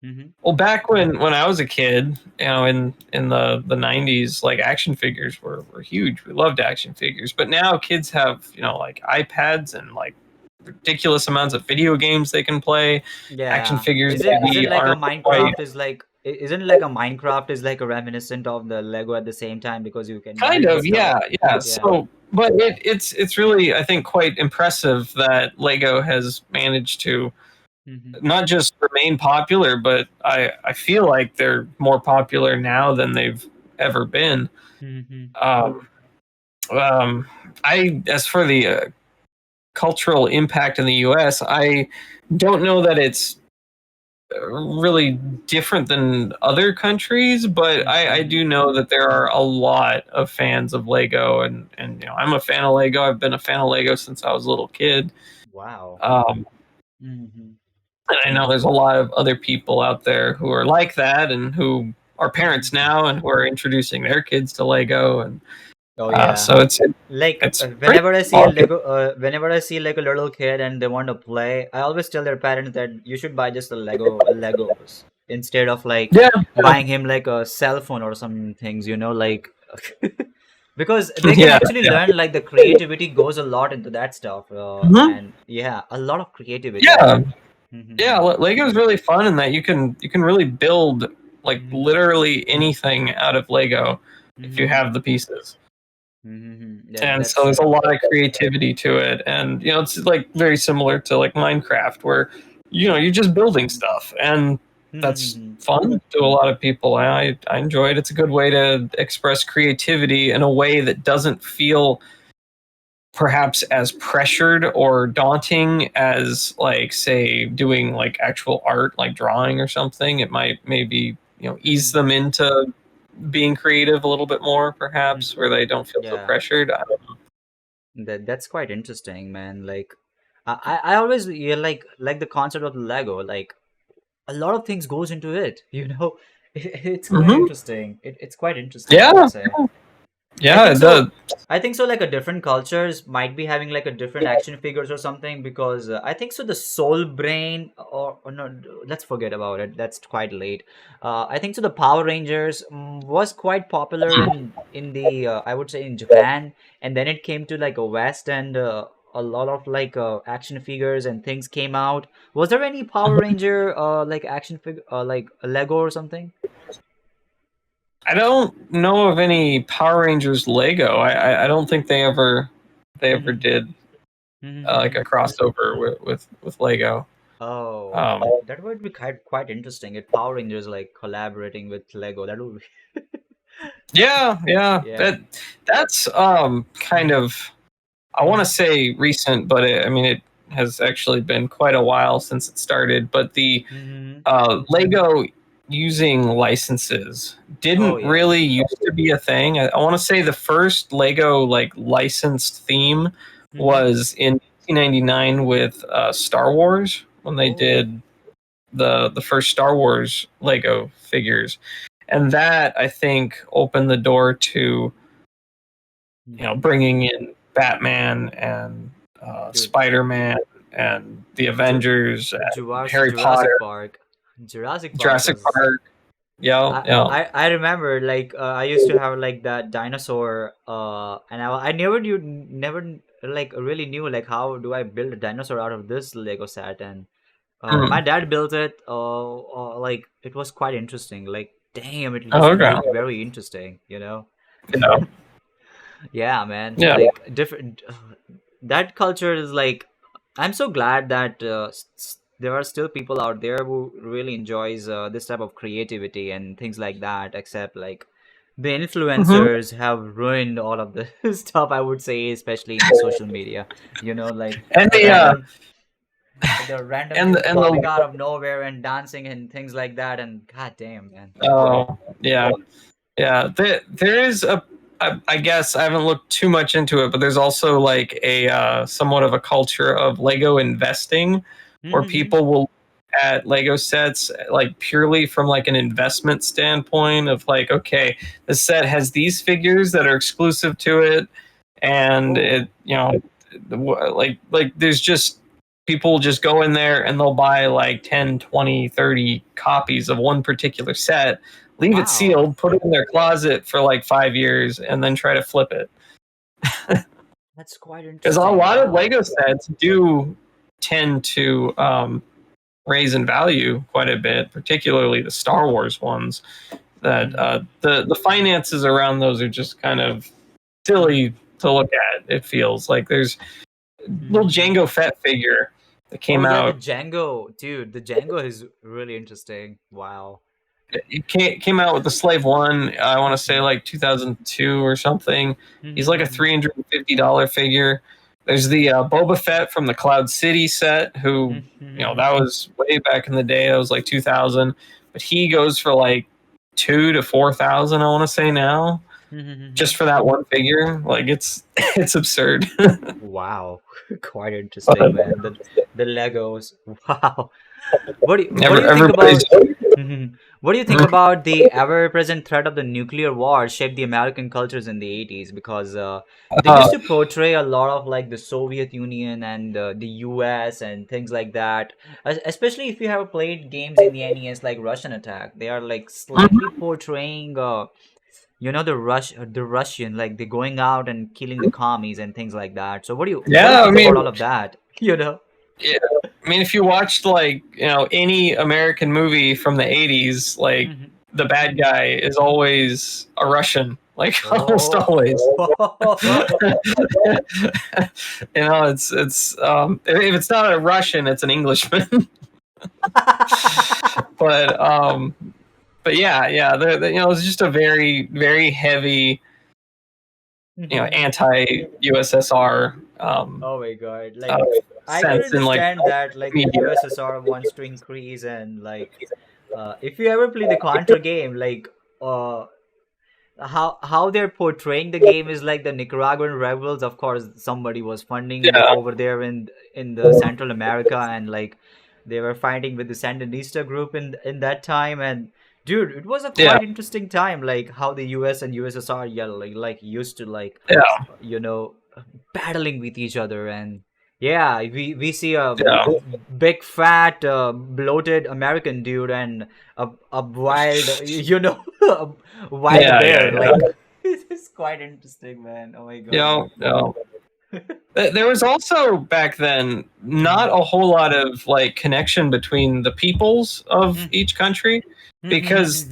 Mm-hmm. well back when I was a kid, you know, in the 90s, like action figures were huge. We loved action figures. But now kids have, you know, like iPads and like ridiculous amounts of video games they can play. Action Yeah. figures Is it maybe like a aren't quite Minecraft is like isn't it like a Minecraft is like a reminiscent of the Lego at the same time because you can kind build the of, stuff. yeah. Yeah. So but it's really I think quite impressive that Lego has managed to Mm-hmm. not just remain popular, but I feel like they're more popular now than they've ever been. Mm-hmm. Um, um, I as for the cultural impact in the U.S., I don't know that it's really different than other countries, but I Mm-hmm. do know that there are a lot of fans of Lego, and you know I'm a fan of Lego. I've been a fan of Lego since I was a little kid. Wow. Um, Mm-hmm. And I know there's a lot of other people out there who are like that and who are parents now and who are introducing their kids to Lego. And Oh yeah. so Like it's pretty popular. whenever I see like a little kid and they want to play, I always tell their parents that you should buy just a Legos instead of like Yeah, buying him like a cell phone or some things, you know, like because they can yeah, actually yeah. learn like the creativity goes a lot into that stuff. Mhm. And yeah, a lot of creativity. Yeah, yeah. Mm-hmm. Lego is really fun in that you can really build like Mm-hmm. literally anything out of Lego if you Mm-hmm. have the pieces. Mm-hmm. And so That's there's a lot of creativity to it, and you know it's like very similar to like Minecraft, where you know you're just building stuff, and that's mm-hmm. fun to a lot of people. I enjoy it. It's a good way to express creativity in a way that doesn't feel perhaps as pressured or daunting as like say doing like actual art like drawing or something. It might maybe, you know, ease them into being creative a little bit more perhaps, where they don't feel so Yeah. pressured. I don't That's quite interesting, man. Like, I always yeah, like the concept of Lego. Like, a lot of things goes into it. You know, it's quite know. interesting. It's quite interesting, I would Yeah, say. I Yeah, think it does. so. I think so. Like a different cultures might be having like a different action figures or something because I think so. The Soul Brain or no, let's forget about it. That's quite late. I think so. The Power Rangers was quite popular in the I would say in Japan, and then it came to like a West and a lot of like action figures and things came out. Was there any Power Ranger like action figure like a Lego or something? I don't know of any Power Rangers Lego. I don't think they ever did like a crossover with Lego. Oh, Um, that would be quite interesting. If Power Rangers like collaborating with Lego, that would be yeah, yeah, yeah. that's kind of, I want to Mm-hmm. say recent, but I mean it has actually been quite a while since it started. But the Mm-hmm. Lego using licenses Oh didn't yeah. really used to be a thing. I want to say the first Lego like licensed theme Mm-hmm. was in 1999 with Star Wars when they Oh. did the first Star Wars Lego figures, and that I think opened the door to Mm-hmm. bringing in Batman and Dude, Spider Man and the Ju- Avengers and Harry Jurassic Potter, Park. Jurassic Park Jurassic was Park. Yeah, I yeah. I remember like I used to have like that dinosaur and I never like really knew like how do I build a dinosaur out of this Lego set and my Mm. dad built it like it was quite interesting like damn it Oh, just okay. looked very interesting, you know. Yeah, Yeah, man, yeah. like different that culture is like I'm so glad that there are still people out there who really enjoys this type of creativity and things like that except like the Hmm. influencers have ruined all of the stuff I would say especially in the social media, you know, like And a the random and dudes the and popping the out of nowhere and dancing and things like that and god damn man. oh yeah, yeah. There is I guess I haven't looked too much into it, but there's also like a somewhat of a culture of Lego investing, where Mm-hmm. people will look at Lego sets like purely from like an investment standpoint of like, okay, the set has these figures that are exclusive to it, and it, Oh like there's just people just go in there and they'll buy like 10, 20, 30 copies of one particular set, leave it wow, sealed, put it in their closet for like 5 years, and then try to flip it. that's quite Because a interesting. lot of Wow. Lego sets do tend to raise in value quite a bit, particularly the Star Wars ones. That Mm-hmm. the finances around those are just kind of silly to look at. It feels like there's a little Mm-hmm. Django Fett figure that Oh came yeah, the out. Django, dude. The Django is really interesting. Wow. It came out with the Slave One. I want to say Mm-hmm. like 2002 or something. He's like a Mm-hmm. $350 figure. There's the Boba Fett from the Cloud City set, who Mm-hmm. that was way back in the day. That was like 2000, but he goes for like 2 to 4 thousand. I want to say now, Mm-hmm. just for that one figure. Like it's it's absurd. Wow, quite interesting, But man. The Legos. Wow. What do you think everybody's. about Mhm. What do you think about the ever-present threat of the nuclear war shaped the American cultures in the 80s? Because they Uh, used to portray a lot of like the Soviet Union and the US and things like that. Especially if you have played games in the NES like Russian Attack, they are like slightly portraying you know the Russian like they're going out and killing the commies and things like that. So what do you yeah, I think mean, about all of that? You know? yeah, I mean, if you watched like any American movie from the '80s, like Mhm. the bad guy is always a Russian, like almost Oh. always. If it's not a Russian, it's an Englishman. but yeah, yeah, it's just a very very heavy anti USSR Oh my God. uh, Like I can sense in like understand that like the media. USSR wants to increase and like if you ever play the Contra game, like uh how they're portraying the game is like the Nicaraguan rebels. Of course, somebody was funding Yeah. over there in the Central America, and like they were fighting with the Sandinista group in that time. And Dude, it was a Yeah, quite interesting time, like how the US and USSR, yeah, like used to like, yeah, you know, battling with each other. And yeah, we see a yeah, big fat bloated American dude and a wild, a wild yeah, bear. yeah, Like it's quite interesting, man. Oh my god. yeah, yeah. There was also back then not Mhm. a whole lot of like connection between the peoples of Mhm. each country because Mhm.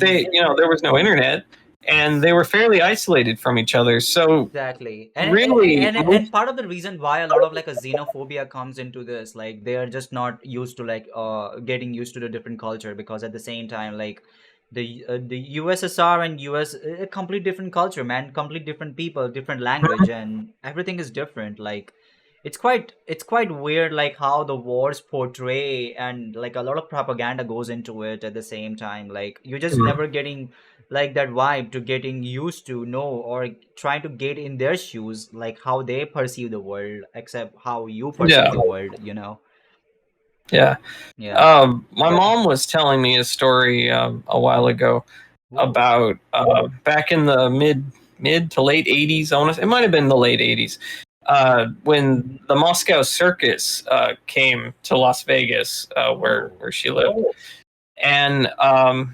there was no internet and they were fairly isolated from each other. So Exactly. really, And part of the reason why a lot of like a xenophobia comes into this, like they are just not used to like getting used to the different culture, because at the same time, like the USSR and US, a complete different culture, man, complete different people, different language, and everything is different. Like it's quite weird, like how the wars portray, and like a lot of propaganda goes into it at the same time. Like you're just Mm, never getting like that vibe to getting used to know, or trying to get in their shoes, like how they perceive the world, except how you perceive yeah, the world. yeah. Yeah. My mom was telling me a story a while ago Whoa. about back in the mid to late '80s. It might have been the late '80s when the Moscow Circus came to Las Vegas, Oh. where she lived, and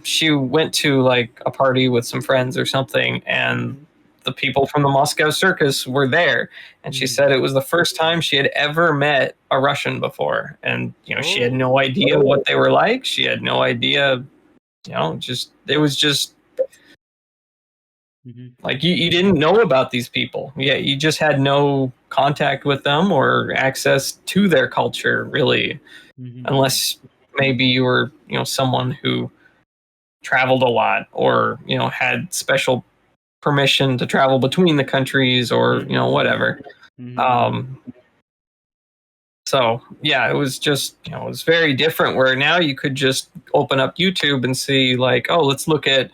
she went to like a party with some friends or something, and Mm-hmm. the people from the Moscow Circus were there, and she Mm. said it was the first time she had ever met a Russian before, and she had Oh. no idea what they were like. She had no idea, just it was just Mm-hmm. like you didn't know about these people. Yeah, you just had no contact with them or access to their culture really, Mm-hmm. unless maybe you were someone who traveled a lot or had special permission to travel between the countries or Mm-hmm. whatever. Mm-hmm. um so yeah, it was just it was very different, where now you could just open up YouTube and see like, oh, let's look at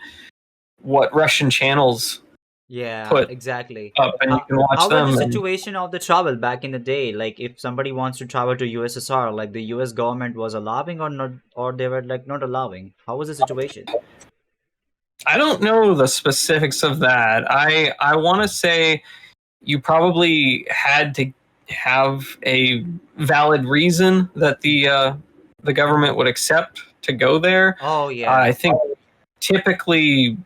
what Russian channels Yeah, put exactly. up and you can watch How were the them. And situation of the travel back in the day? Like, if somebody wants to travel to USSR, like the US government was allowing or not, or they were like not allowing? How was the situation? I don't know the specifics of that. I want to say you probably had to have a valid reason that the government would accept to go there. Oh I yeah. think typically,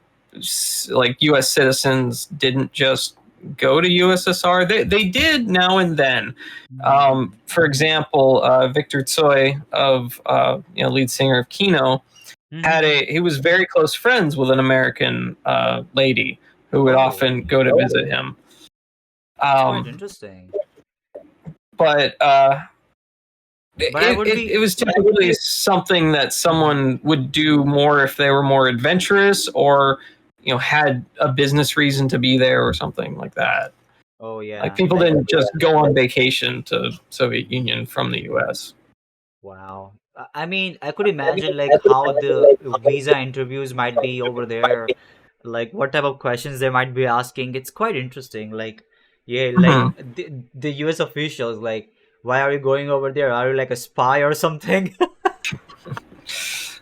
like U.S. citizens didn't just go to USSR. They did now and then. Mm-hmm. For example, Victor Tsoi of lead singer of Kino Mm-hmm. he was very close friends with an American lady who would Oh, often go to visit him. that's quite Um, interesting. but But I would it be. was typically something that Mhm. someone would do more if they were more adventurous or had a business reason to be there or something like that. Oh Like yeah. people Like, didn't just go on vacation to Soviet Union from the U.S. wow. I mean, I could imagine like how the visa interviews might be over there, like what type of questions they might be asking. It's quite interesting. Like, yeah, like Mhm. the US officials, like, why are you going over there? Are you like a spy or something?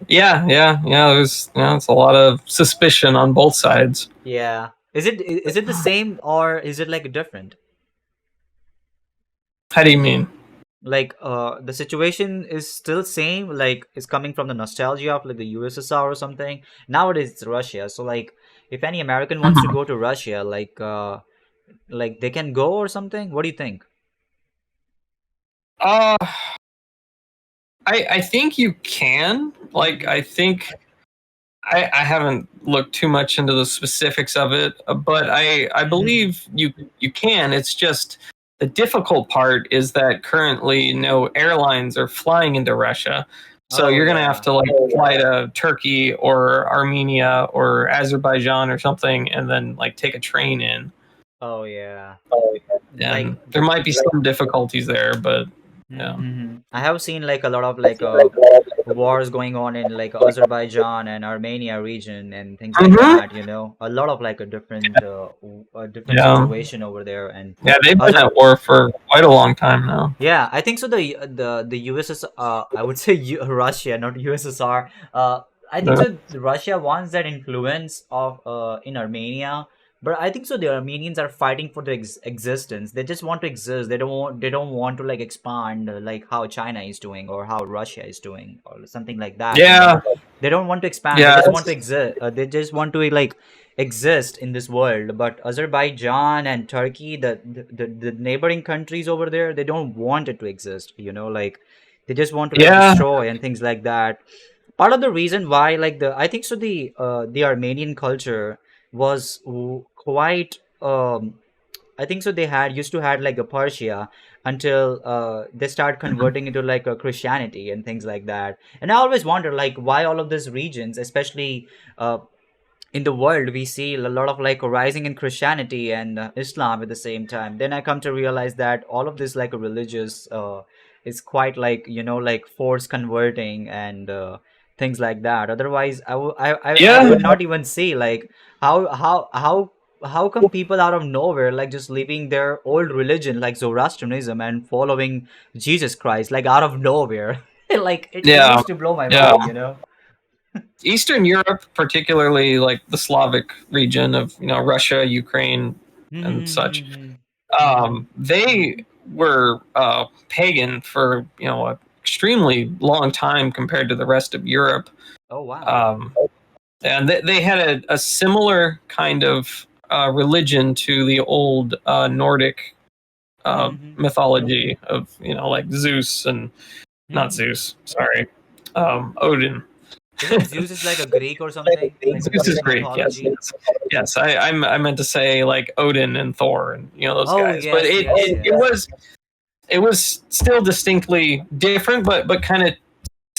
Yeah, yeah, yeah. There's it's a lot of suspicion on both sides. Yeah. Is it the same, or is it like different? How do you mean? Like the situation is still same, like it's coming from the nostalgia of like the USSR or something. Nowadays it's Russia. So like if any American wants to Mhm. go to Russia, like they can go or something. What do you think? Uh, I think you can. Like, Mm-hmm. I think I haven't looked too much into the specifics of it, but I Mm-hmm. believe you can. It's just the difficult part is that currently no airlines are flying into Russia. So Oh you're gonna have yeah. to like fly to Turkey or Armenia or Azerbaijan or something, and then like take a train in. Oh yeah. Like And there might be some difficulties there, but yeah. mm-hmm. I have seen like a lot of like wars going on in like Azerbaijan and Armenia region and things like Hmm. that. A lot of like a different Yeah. situation over there. And Yeah, they've been Azer at war for quite a long time now. yeah, I think so. The USSR, I would say Russia, not USSR. I think so. Russia wants that influence of in Armenia, but I think so. The Armenians are fighting for their existence. They just want to exist. They don't want to like expand like how China is doing or how Russia is doing or something like that. You know, Yeah, they don't want to expand. They yeah, just want to exist. They just want to like exist in this world. But Azerbaijan and Turkey, the neighboring countries over there, they don't want it to exist. You know, like they just want to like yeah, destroy and things like that. Part of the reason why like the I think so the Armenian culture was quite I think so they had used to had like a Persia until they start converting into like a Christianity and things like that. And I always wonder like why all of these regions, especially uh, in the world, we see a lot of like a rising in Christianity and Islam at the same time. Then I come to realize that all of this like a religious is quite like like force converting and things like that. Otherwise I yeah, would not even see like how come people out of nowhere like just leaving their old religion like Zoroastrianism and following Jesus Christ like out of nowhere. Like it yeah, used to blow my yeah. mind, you know. Eastern Europe, particularly like the Slavic region of Russia, Ukraine, and such. They were pagan for an extremely long time compared to the rest of Europe. Oh wow. Um, and they had a similar kind of religion to the old Nordic mythology of like Zeus and not Zeus, sorry, Odin. Isn't Zeus is like a Greek or something? Like a Zeus is Greek Greek, yes, mythology? yes, yes. I meant to say like Odin and Thor and those Oh guys, but yes, yes, yes. it was still distinctly different, but kind of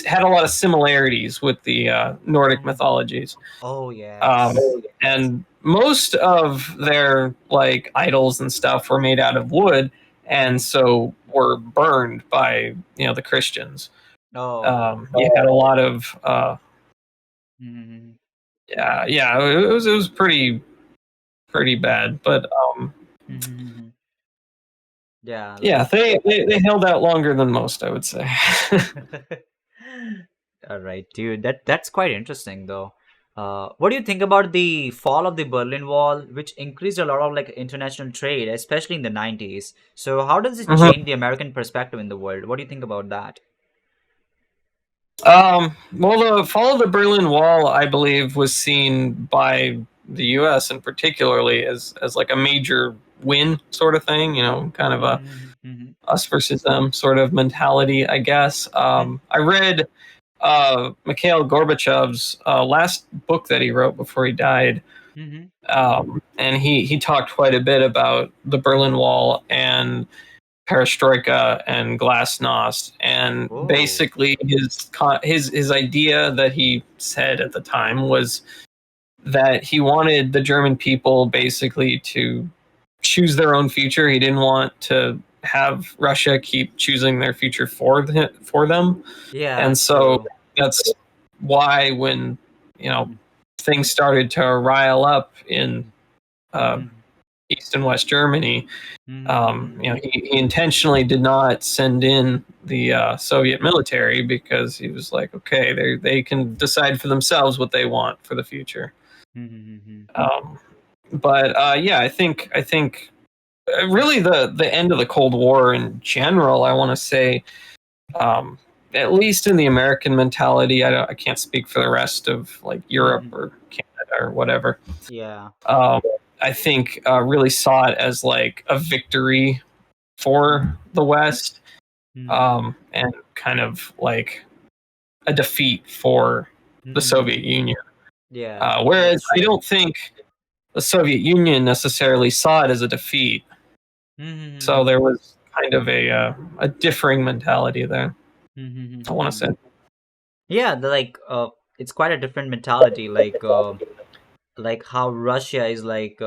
had a lot of similarities with the Nordic Mhm. mythologies. Oh Um, yes. and most of their like idols and stuff were made out of wood, and Mhm. so were burned by the Christians. Oh. You had a lot of Mhm. yeah, yeah. It was pretty bad, but Mhm. Yeah, yeah, like they held out longer than most, I would say. all right, dude. That's quite interesting though. What do you think about the fall of the Berlin Wall, which increased a lot of like international trade, especially in the 90s? So how does it change Mhm. the American perspective in the world? What do you think about that? Well, the fall of the Berlin Wall, I believe, was seen by the U.S. and particularly as like a major win sort of thing. Kind of a Mhm. us versus them sort of mentality, I guess. I read Mikhail Gorbachev's last book that he wrote before he died, Mhm. and he talked quite a bit about the Berlin Wall and perestroika and glasnost, and Oh. basically his idea that he said at the time was that he wanted the German people basically to choose their own future. He didn't want to have Russia keep choosing their future for them, Yeah, and so true. that's why when you know Mhm. things started to rile up in uh, Mhm. East and West Germany, Mhm. he intentionally did not send in the Soviet military because he was like, okay, they can decide for themselves what they want for the future. Mhm. Um, but yeah, I think really the end of the Cold War in general, I want to say, um, at least in the American mentality, I can't speak for the rest of like Europe Mhm. or Canada or whatever. Yeah. Um, I think really saw it as like a victory Mhm. for the West, Mhm. and kind of like a defeat for the Soviet Mhm. Union. Yeah, Whereas that's I true. don't think the Soviet Union necessarily saw it as a defeat. So Mhm. there was kind of a differing mentality there, I want to Mhm. say. Yeah, it's quite a different mentality like how Russia is like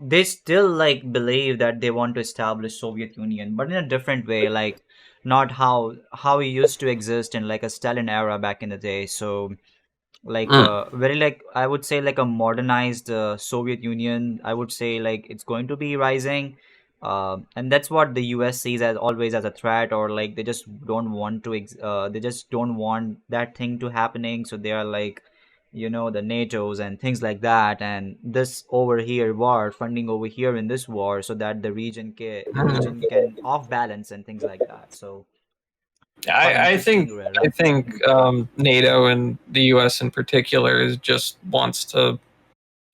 they still like believe that they want to establish Soviet Union, but in a different way, like not how it used to exist in like a Stalin era back in the day. So like Mm. very like I would say like a modernized Soviet Union. I would say like it's going to be rising, And that's what the US sees as always as a threat, or like they just don't want to they just don't want that thing to happening, so they are like, the NATO's and things like that, and this over here war funding over here in this war, so that the Mhm. region can off balance and things like that. So quite I think interesting, really. NATO and the U.S. in particular is just wants to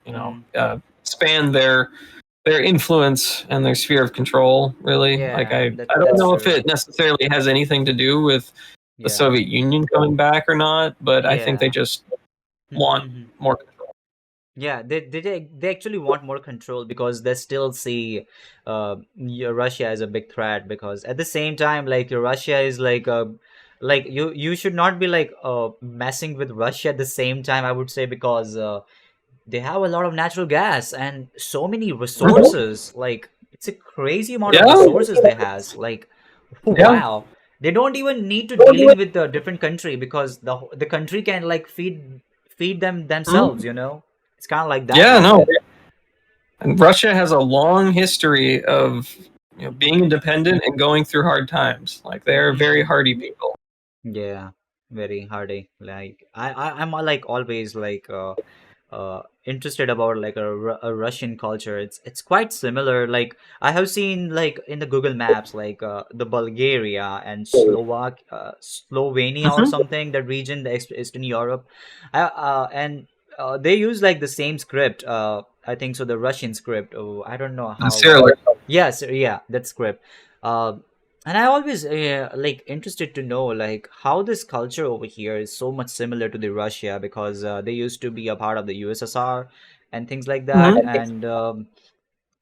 Hmm. expand their influence and their sphere of control. Really, like Yeah, I don't that's know if true. it necessarily has anything to do with the Yeah, Soviet Union coming back or not, but I think they yeah. just want more control. Yeah, they actually want more control because they still see Russia as a big threat. Because at the same time, like Russia is like you should not be like messing with Russia at the same time, I would say, because they have a lot of natural gas and so many Mhm. resources. Like it's a crazy amount of Yeah, resources they has. Like yeah. wow, they don't even need to dealing with a different country because the country can like feed them themselves. Mhm. It's kind of like that, Yeah, man. no. And Russia has a long history of being independent and going through hard times. Like they're very Hmm. hardy people. Yeah, very hardy. Like I'm like always like interested about like a Russian culture. It's quite similar. Like I have seen like in the Google Maps, like the Bulgaria and Slovenia or Hmm. something, that region, the Eastern Europe, and they use like the same script. I think so, the Russian script. Oh, I don't know how. Sincerely. Yes, yeah, that script. Uh, and I always like interested to know like how this culture over here is so much similar to the Russia, because they used to be a part of the USSR and things like that, Hmm. and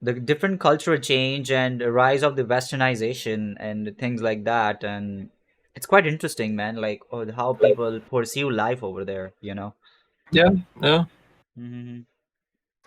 the different cultural change and rise of the westernization and things like that, and it's quite interesting, man. Like how people perceive life over there. Yeah, yeah. Hmm.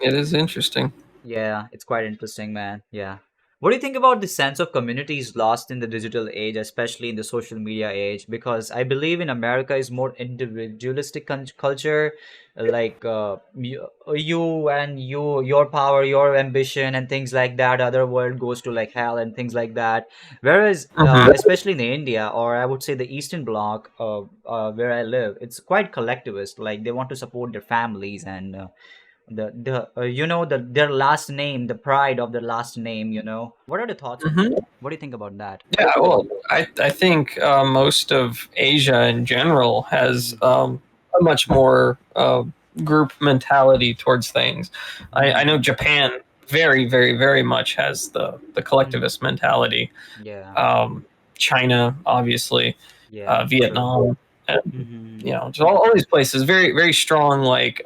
It is interesting. Yeah, it's quite interesting, man. Yeah. What do you think about the sense of communities lost in the digital age, especially in the social media age? Because I believe in America is more individualistic culture, like you and your power, your ambition, and things like that. Other world goes to like hell and things like that. Whereas, Hmm. especially in India, or I would say the Eastern Bloc, where I live, it's quite collectivist. Like they want to support their families and their last name, the pride of their last name. What are the thoughts on Hmm. that? What do you think about that? Yeah, well, I think most of Asia in general has Mm-hmm. a much more group mentality towards things. I know Mm-hmm. Japan very, very, very much has the Mm-hmm. collectivist mentality. Yeah, Um, China, obviously, yeah, true. Vietnam, and Mm-hmm. just all these places, very, very strong, like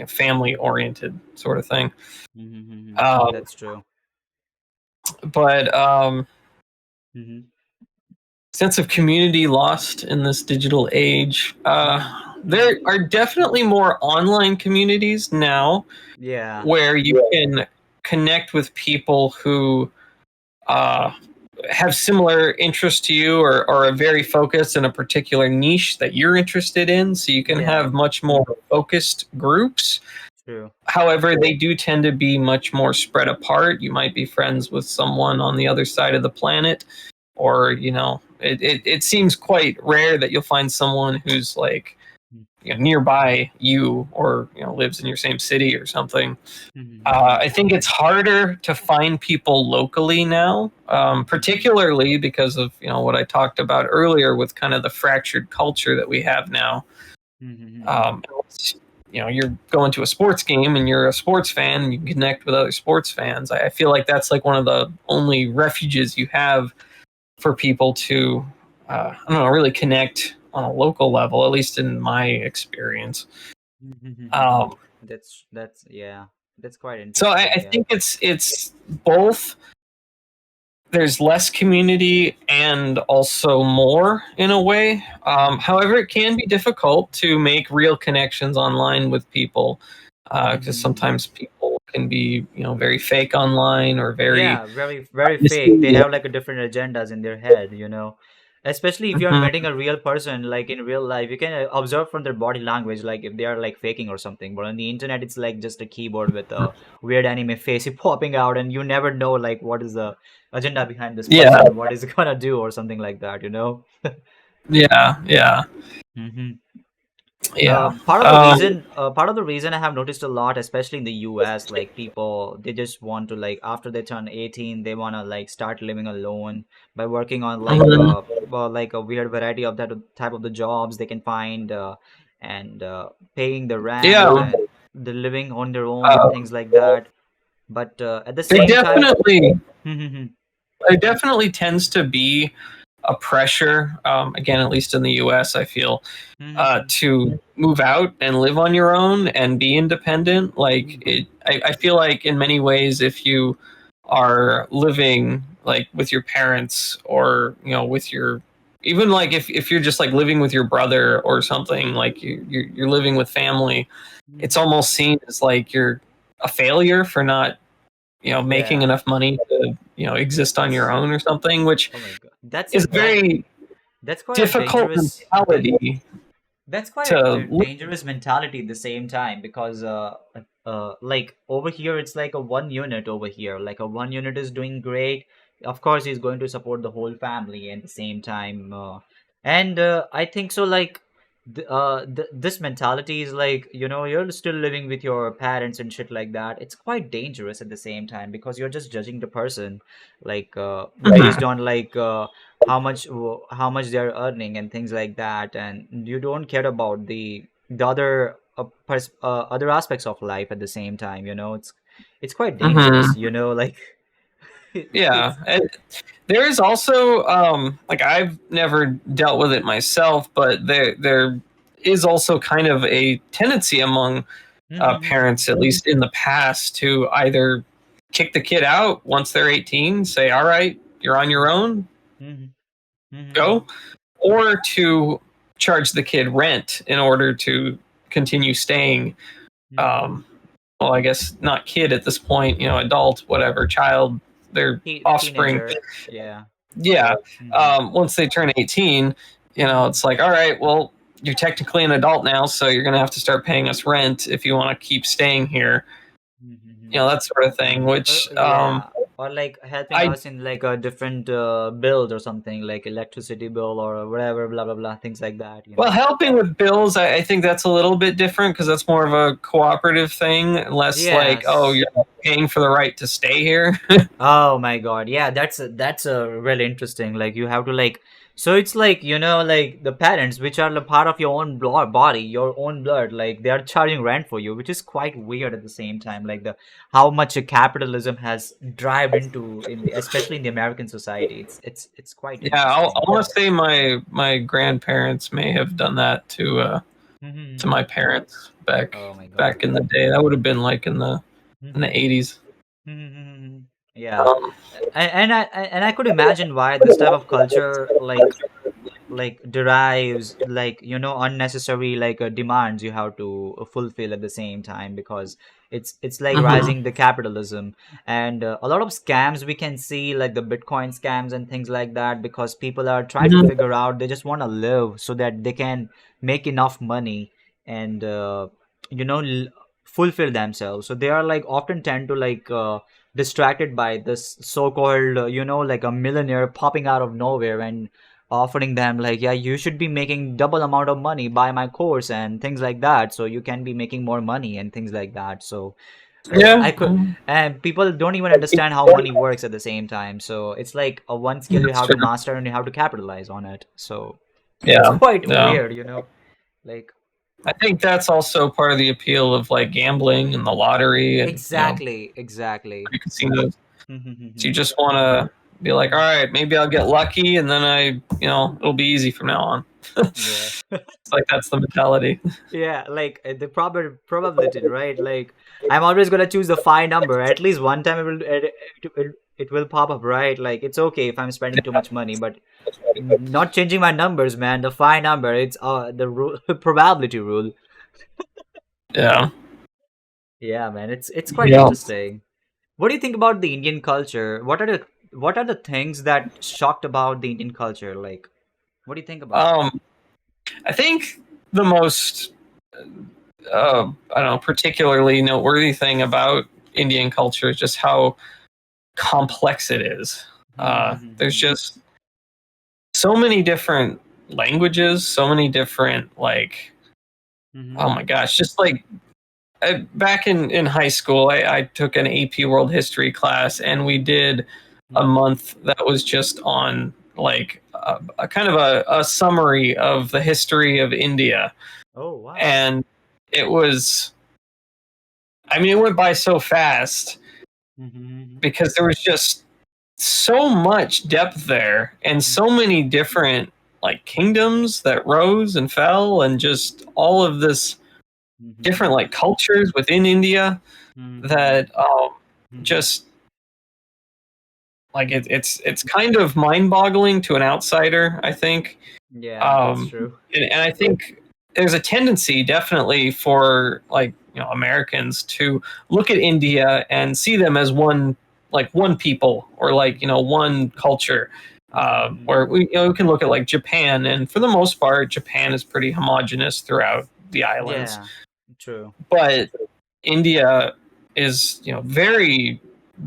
family oriented sort of thing. Mm-hmm. Um, That's true. but Mm-hmm. sense of community lost in this digital age. Mm-hmm. There are definitely more online communities now Yeah. where you can connect with people who uh, have similar interests to you, or are very focused in a particular niche that you're interested in. So you can Yeah, have much more focused groups. true. However, they do tend to be much more spread apart. You might be friends with someone on the other side of the planet, or it seems quite rare that you'll find someone who's like nearby you, or lives in your same city or something. Mm-hmm. I think it's harder to find people locally now, Mm-hmm. particularly because of what I talked about earlier with kind of the fractured culture that we have now. Mm-hmm. Unless, you're going to a sports game and you're a sports fan and you can connect with other sports fans. I feel like that's like one of the only refuges you have for people to, I don't know, really connect on a local level, at least in my experience. Mm-hmm. Um, That's yeah. That's quite so I, interesting. I Yeah. think it's both. There's less community and also more in a way. However, it can be difficult to make real connections online with people because Mm-hmm. sometimes people can be, very fake online or very Yeah, very very fake. They misleading. have like a different agendas in their head. Especially if you're Mhm. meeting a real person, like in real life, you can observe from their body language, like if they are like faking or something. But on the internet, it's like just a keyboard with a weird anime face popping out, and you never know like what is the agenda behind this Yeah, person, what is it gonna do, or something like that, you know? yeah, yeah, Hmm. yeah. Part of the reason I have noticed a lot, especially in the US, like people, they just want to like after they turn 18, they want to like start living alone by working on Mhm. like a weird variety of that type of the jobs they can find, and paying the rent Yeah, and the living on their own and uh, things like that. But at the there same time, definitely, hmm. there definitely tends to be a pressure. Again, at least in the U.S., I feel to move out and live on your own and be independent. Like it, I feel like in many ways, if you are living like with your parents or with your even like if you're just like living with your brother or something like you're living with family, it's almost seen as like you're a failure for not making Yeah. enough money to exist on your own or something, which Oh my God. That's is a very that's quite a difficult dangerous. mentality That's quite to a live. dangerous mentality at the same time, because like over here it's like a one unit over here. Like a one unit is doing great. Of course, he's going to support the whole family at the same time. And I think so. Like this mentality is like, you're still living with your parents and shit like that. It's quite dangerous at the same time, because you're just judging the person, like based Mhm. on like how much they're earning and things like that, and you don't care about the other other aspects of life at the same time. It's quite dangerous. Mhm. Like Yeah, it's. and there is also like I've never dealt with it myself, but there is also kind of a tendency among Mhm, parents, at least in the past, to either kick the kid out once they're 18, say, "All right, you're on your mhm, own, mhm, go," mhm, or to charge the kid rent in order to continue staying. mhm. Um, well, I guess not kid at this point, adult, whatever, child, their offspring. Teenager, yeah. Yeah. Mhm, Once they turn 18, mhm, it's like, all right, well, you're technically an adult now, so you're going to have to start paying us rent if you want to keep staying here. mhm. That sort of thing, which Yeah, or like helping I, us in like a different bills or something, like electricity bill or whatever, blah blah blah, things like that. well, helping with bills, I think that's a little bit different because that's more of a cooperative thing, less like, oh, Yes. you're paying for the right to stay here. Oh my God. Yeah, that's a really interesting. Like you have to like, so it's like, like the parents, which are the part of your own blood body, your own blood, like they are charging rent for you, which is quite weird at the same time. Like the how much a capitalism has driven into in the, especially in the American society. It's quite Yeah, I interesting. want to say my grandparents may have done that to my parents back Oh my God. back in the day. That would have been like in the 80s. Yeah. And I could imagine why this type of culture like derives like unnecessary like demands you have to fulfill at the same time, because it's like Hmm. rising the capitalism, and a lot of scams we can see, like the bitcoin scams and things like that, because people are trying to Hmm. figure out, they just want to live so that they can make enough money and you know l- fulfill themselves. So they are like often tend to like distracted by this so-called like a millionaire popping out of nowhere and offering them like, yeah, you should be making double amount of money, buy my course and things like that, so you can be making more money and things like that. So Yeah. I could, and people don't even understand how money works at the same time, so it's like a one skill you That's have to true. master and you have to capitalize on it. So it's Yeah. quite Yeah. weird, like. I think that's also part of the appeal of like gambling and the lottery and Exactly. casinos. So you just want to be like, all right, maybe I'll get lucky, and then it'll be easy from now on. Yeah. It's like that's the mentality. Yeah, like the probability, right? Like I'm always gonna choose the phi number. At least one time it will pop up, right? Like it's okay if I'm spending too much money, but not changing my numbers, man. The phi number, it's the rule, probability rule. Yeah. Yeah, man, it's quite Yeah. interesting. What do you think about the Indian culture? What are the things that shocked about the Indian culture? Like, What do you think about it? Um, I think the most I don't know, particularly noteworthy thing about Indian culture is just how complex it is. There's Mm-hmm. just so many different languages, so many different like, oh Mm-hmm. my gosh, just like back in high school, I took an AP World History class, and we did a Mm-hmm. month that was just on like a kind of a summary of the history of India, Oh wow. and it was, I mean, it went by so fast Mm-hmm. because there was just so much depth there and so many different like kingdoms that rose and fell and just all of this different Mm-hmm. like cultures within India Mm-hmm. that Mm-hmm. just like it's kind of mind-boggling to an outsider, I think. Yeah, that's um, true. and I think there's a tendency definitely for like Americans to look at India and see them as one people or like one culture. Where Mm-hmm. we can look at like Japan, and for the most part, Japan is pretty homogenous throughout the islands, Yeah, true. but India is very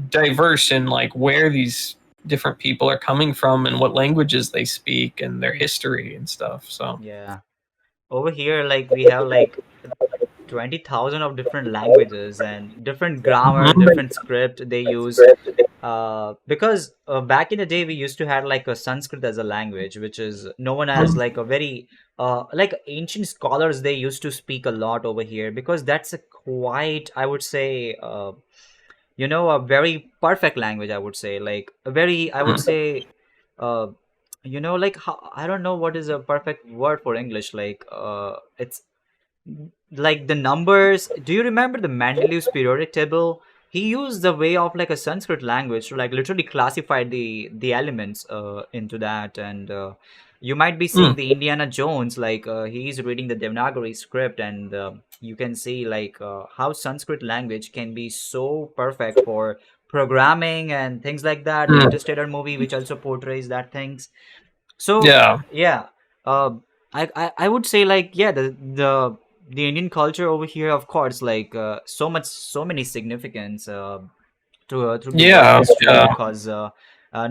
diverse in like where these different people are coming from and what languages they speak and their history and stuff. So Yeah. Over here, like we have like 20,000 of different languages and different grammar, Mhm. different script they use. Because back in the day, we used to have like a Sanskrit as a language, which is known as like a very like ancient scholars they used to speak a lot over here because that's a quite, I would say, a very perfect language. I would say like a very, I would say, uh, like how, I don't know what is a perfect word for English. Like it's like the numbers. Do you remember the Mendeleev's periodic table? He used the way of like a Sanskrit language to like literally classify the elements into that. And you might be seeing Mm. the Indiana Jones, like he's reading the Devanagari script, and you can see like how Sanskrit language can be so perfect for programming and things like that. The Mm. Interstellar movie, which also portrays that things. So Yeah. yeah, uh, I would say like yeah, the Indian culture over here, of course, like so many significance to give our Yeah. history Yeah. because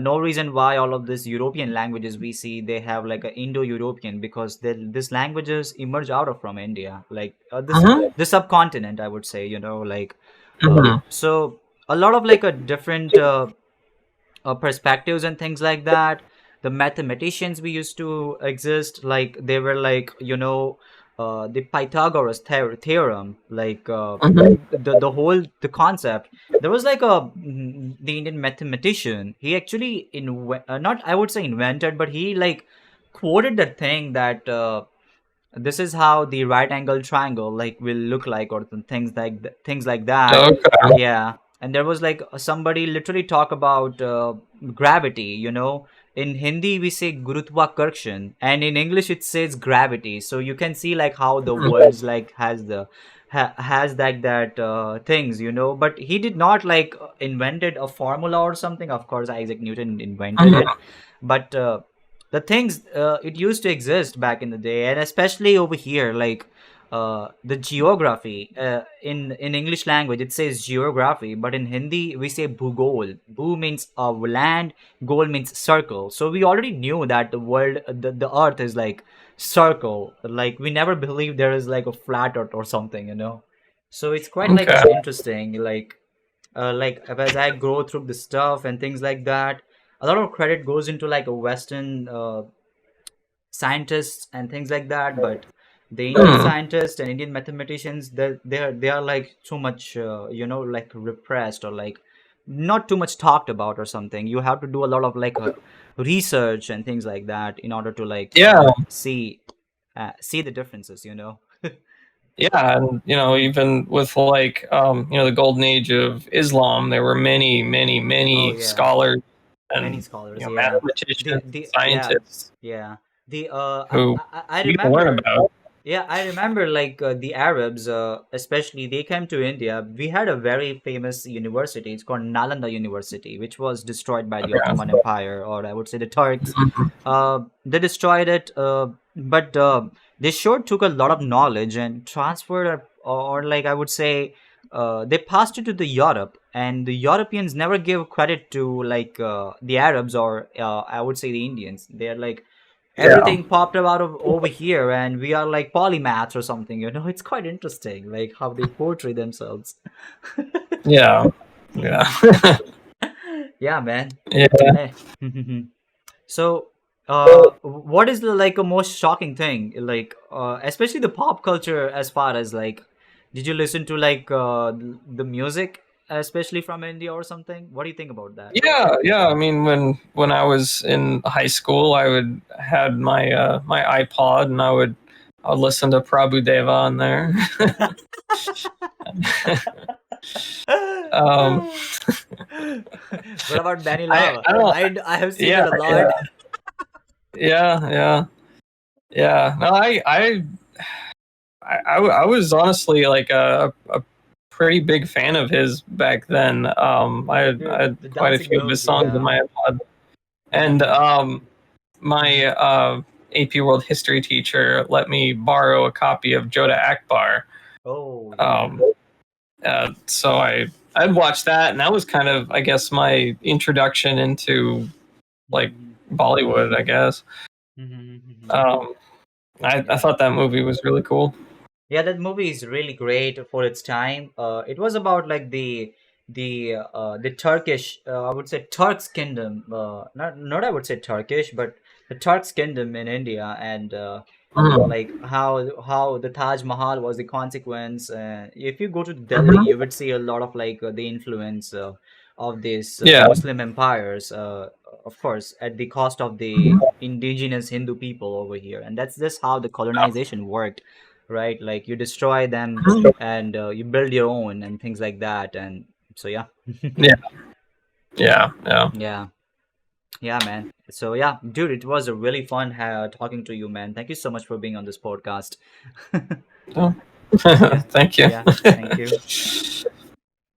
no reason why all of these European languages we see they have like a Indo-European because these languages emerge out of from India, like Mhm. the subcontinent, I would say, like Mhm. so a lot of like a different perspectives and things like that. The mathematicians we used to exist, like they were like the Pythagoras theorem, like Mhm. the whole the concept. There was like the Indian mathematician. He actually not, I would say, invented, but he like quoted that thing that this is how the right angle triangle like will look like, or things like that. Okay. Yeah. And there was like somebody literally talk about gravity. In Hindi we say gurutvakarkshan, and in English it says gravity. So you can see like how the Mhm. words like has that things, but he did not like invented a formula or something. Of course Isaac Newton invented it, Mhm. but the things it used to exist back in the day, and especially over here, like the geography in English language it says geography, but in Hindi we say bhugol. Bhu means land, gol means circle. So we already knew that the world, the earth is like circle. Like we never believed there is like a flat earth or something, so it's quite like Okay. interesting, like as I go through the stuff and things like that, a lot of credit goes into like a Western scientists and things like that, but the Indian Mm. scientists and Indian mathematicians, they are like too much, like repressed, or like not too much talked about or something. You have to do a lot of like research and things like that in order to like Yeah. see the differences. Yeah, and even with like the golden age of Islam, there were many, many, Oh many yeah, scholars many and scholars. Yeah, mathematicians, the yeah scientists yeah the who I you can learn remember. about. Yeah, I remember like the Arabs, especially they came to India. We had a very famous university. It's called Nalanda University, which was destroyed by the Ottoman Okay. Empire, or I would say the Turks. Mhm. They destroyed it, but they sure took a lot of knowledge and transferred, or like I would say, they passed it to the Europe, and the Europeans never give credit to like the Arabs or I would say the Indians. They're like Yeah. everything popped up out of over here, and we are like polymaths or something. It's quite interesting, like how they portray themselves. Yeah. Yeah. Yeah, man. Yeah. Eh. So, what is the like a most shocking thing? Like, especially the pop culture, as far as like, did you listen to like the music, especially from India or something? What do you think about that? Yeah, yeah. I mean, when I was in high school, I would had my my iPod, and I would listen to Prabhu Deva on there. um, What about Benny I Lava? I don't. I have seen Yeah, it a lot. yeah, yeah, yeah, yeah. No, I was honestly like a pretty big fan of his back then. I Dude, had the quite a dancing few of his moves, songs in yeah. my iPod, and my AP World History teacher let me borrow a copy of Joda Akbar. Oh yeah. Um, so I'd watch that, and that was kind of, I guess, my introduction into like Bollywood. I guess um, I Yeah. thought that movie was really cool. Yeah, that movie is really great for its time. It was about like the Turkish, I would say Turks kingdom. Not I would say Turkish, but the Turks kingdom in India, and Mhm. like how the Taj Mahal was the consequence. If you go to Delhi, Mhm. you would see a lot of like the influence of these Yeah. Muslim empires. Of course, at the cost of the indigenous Hindu people over here, and that's just how the colonization worked, right? Like you destroy them Mhm. and you build your own and things like that. And so yeah. Yeah. Yeah. Yeah. Yeah, yeah, man. So yeah, dude, it was a really fun talking to you, man. Thank you so much for being on this podcast. Oh. Yeah, Thank you. yeah, thank you.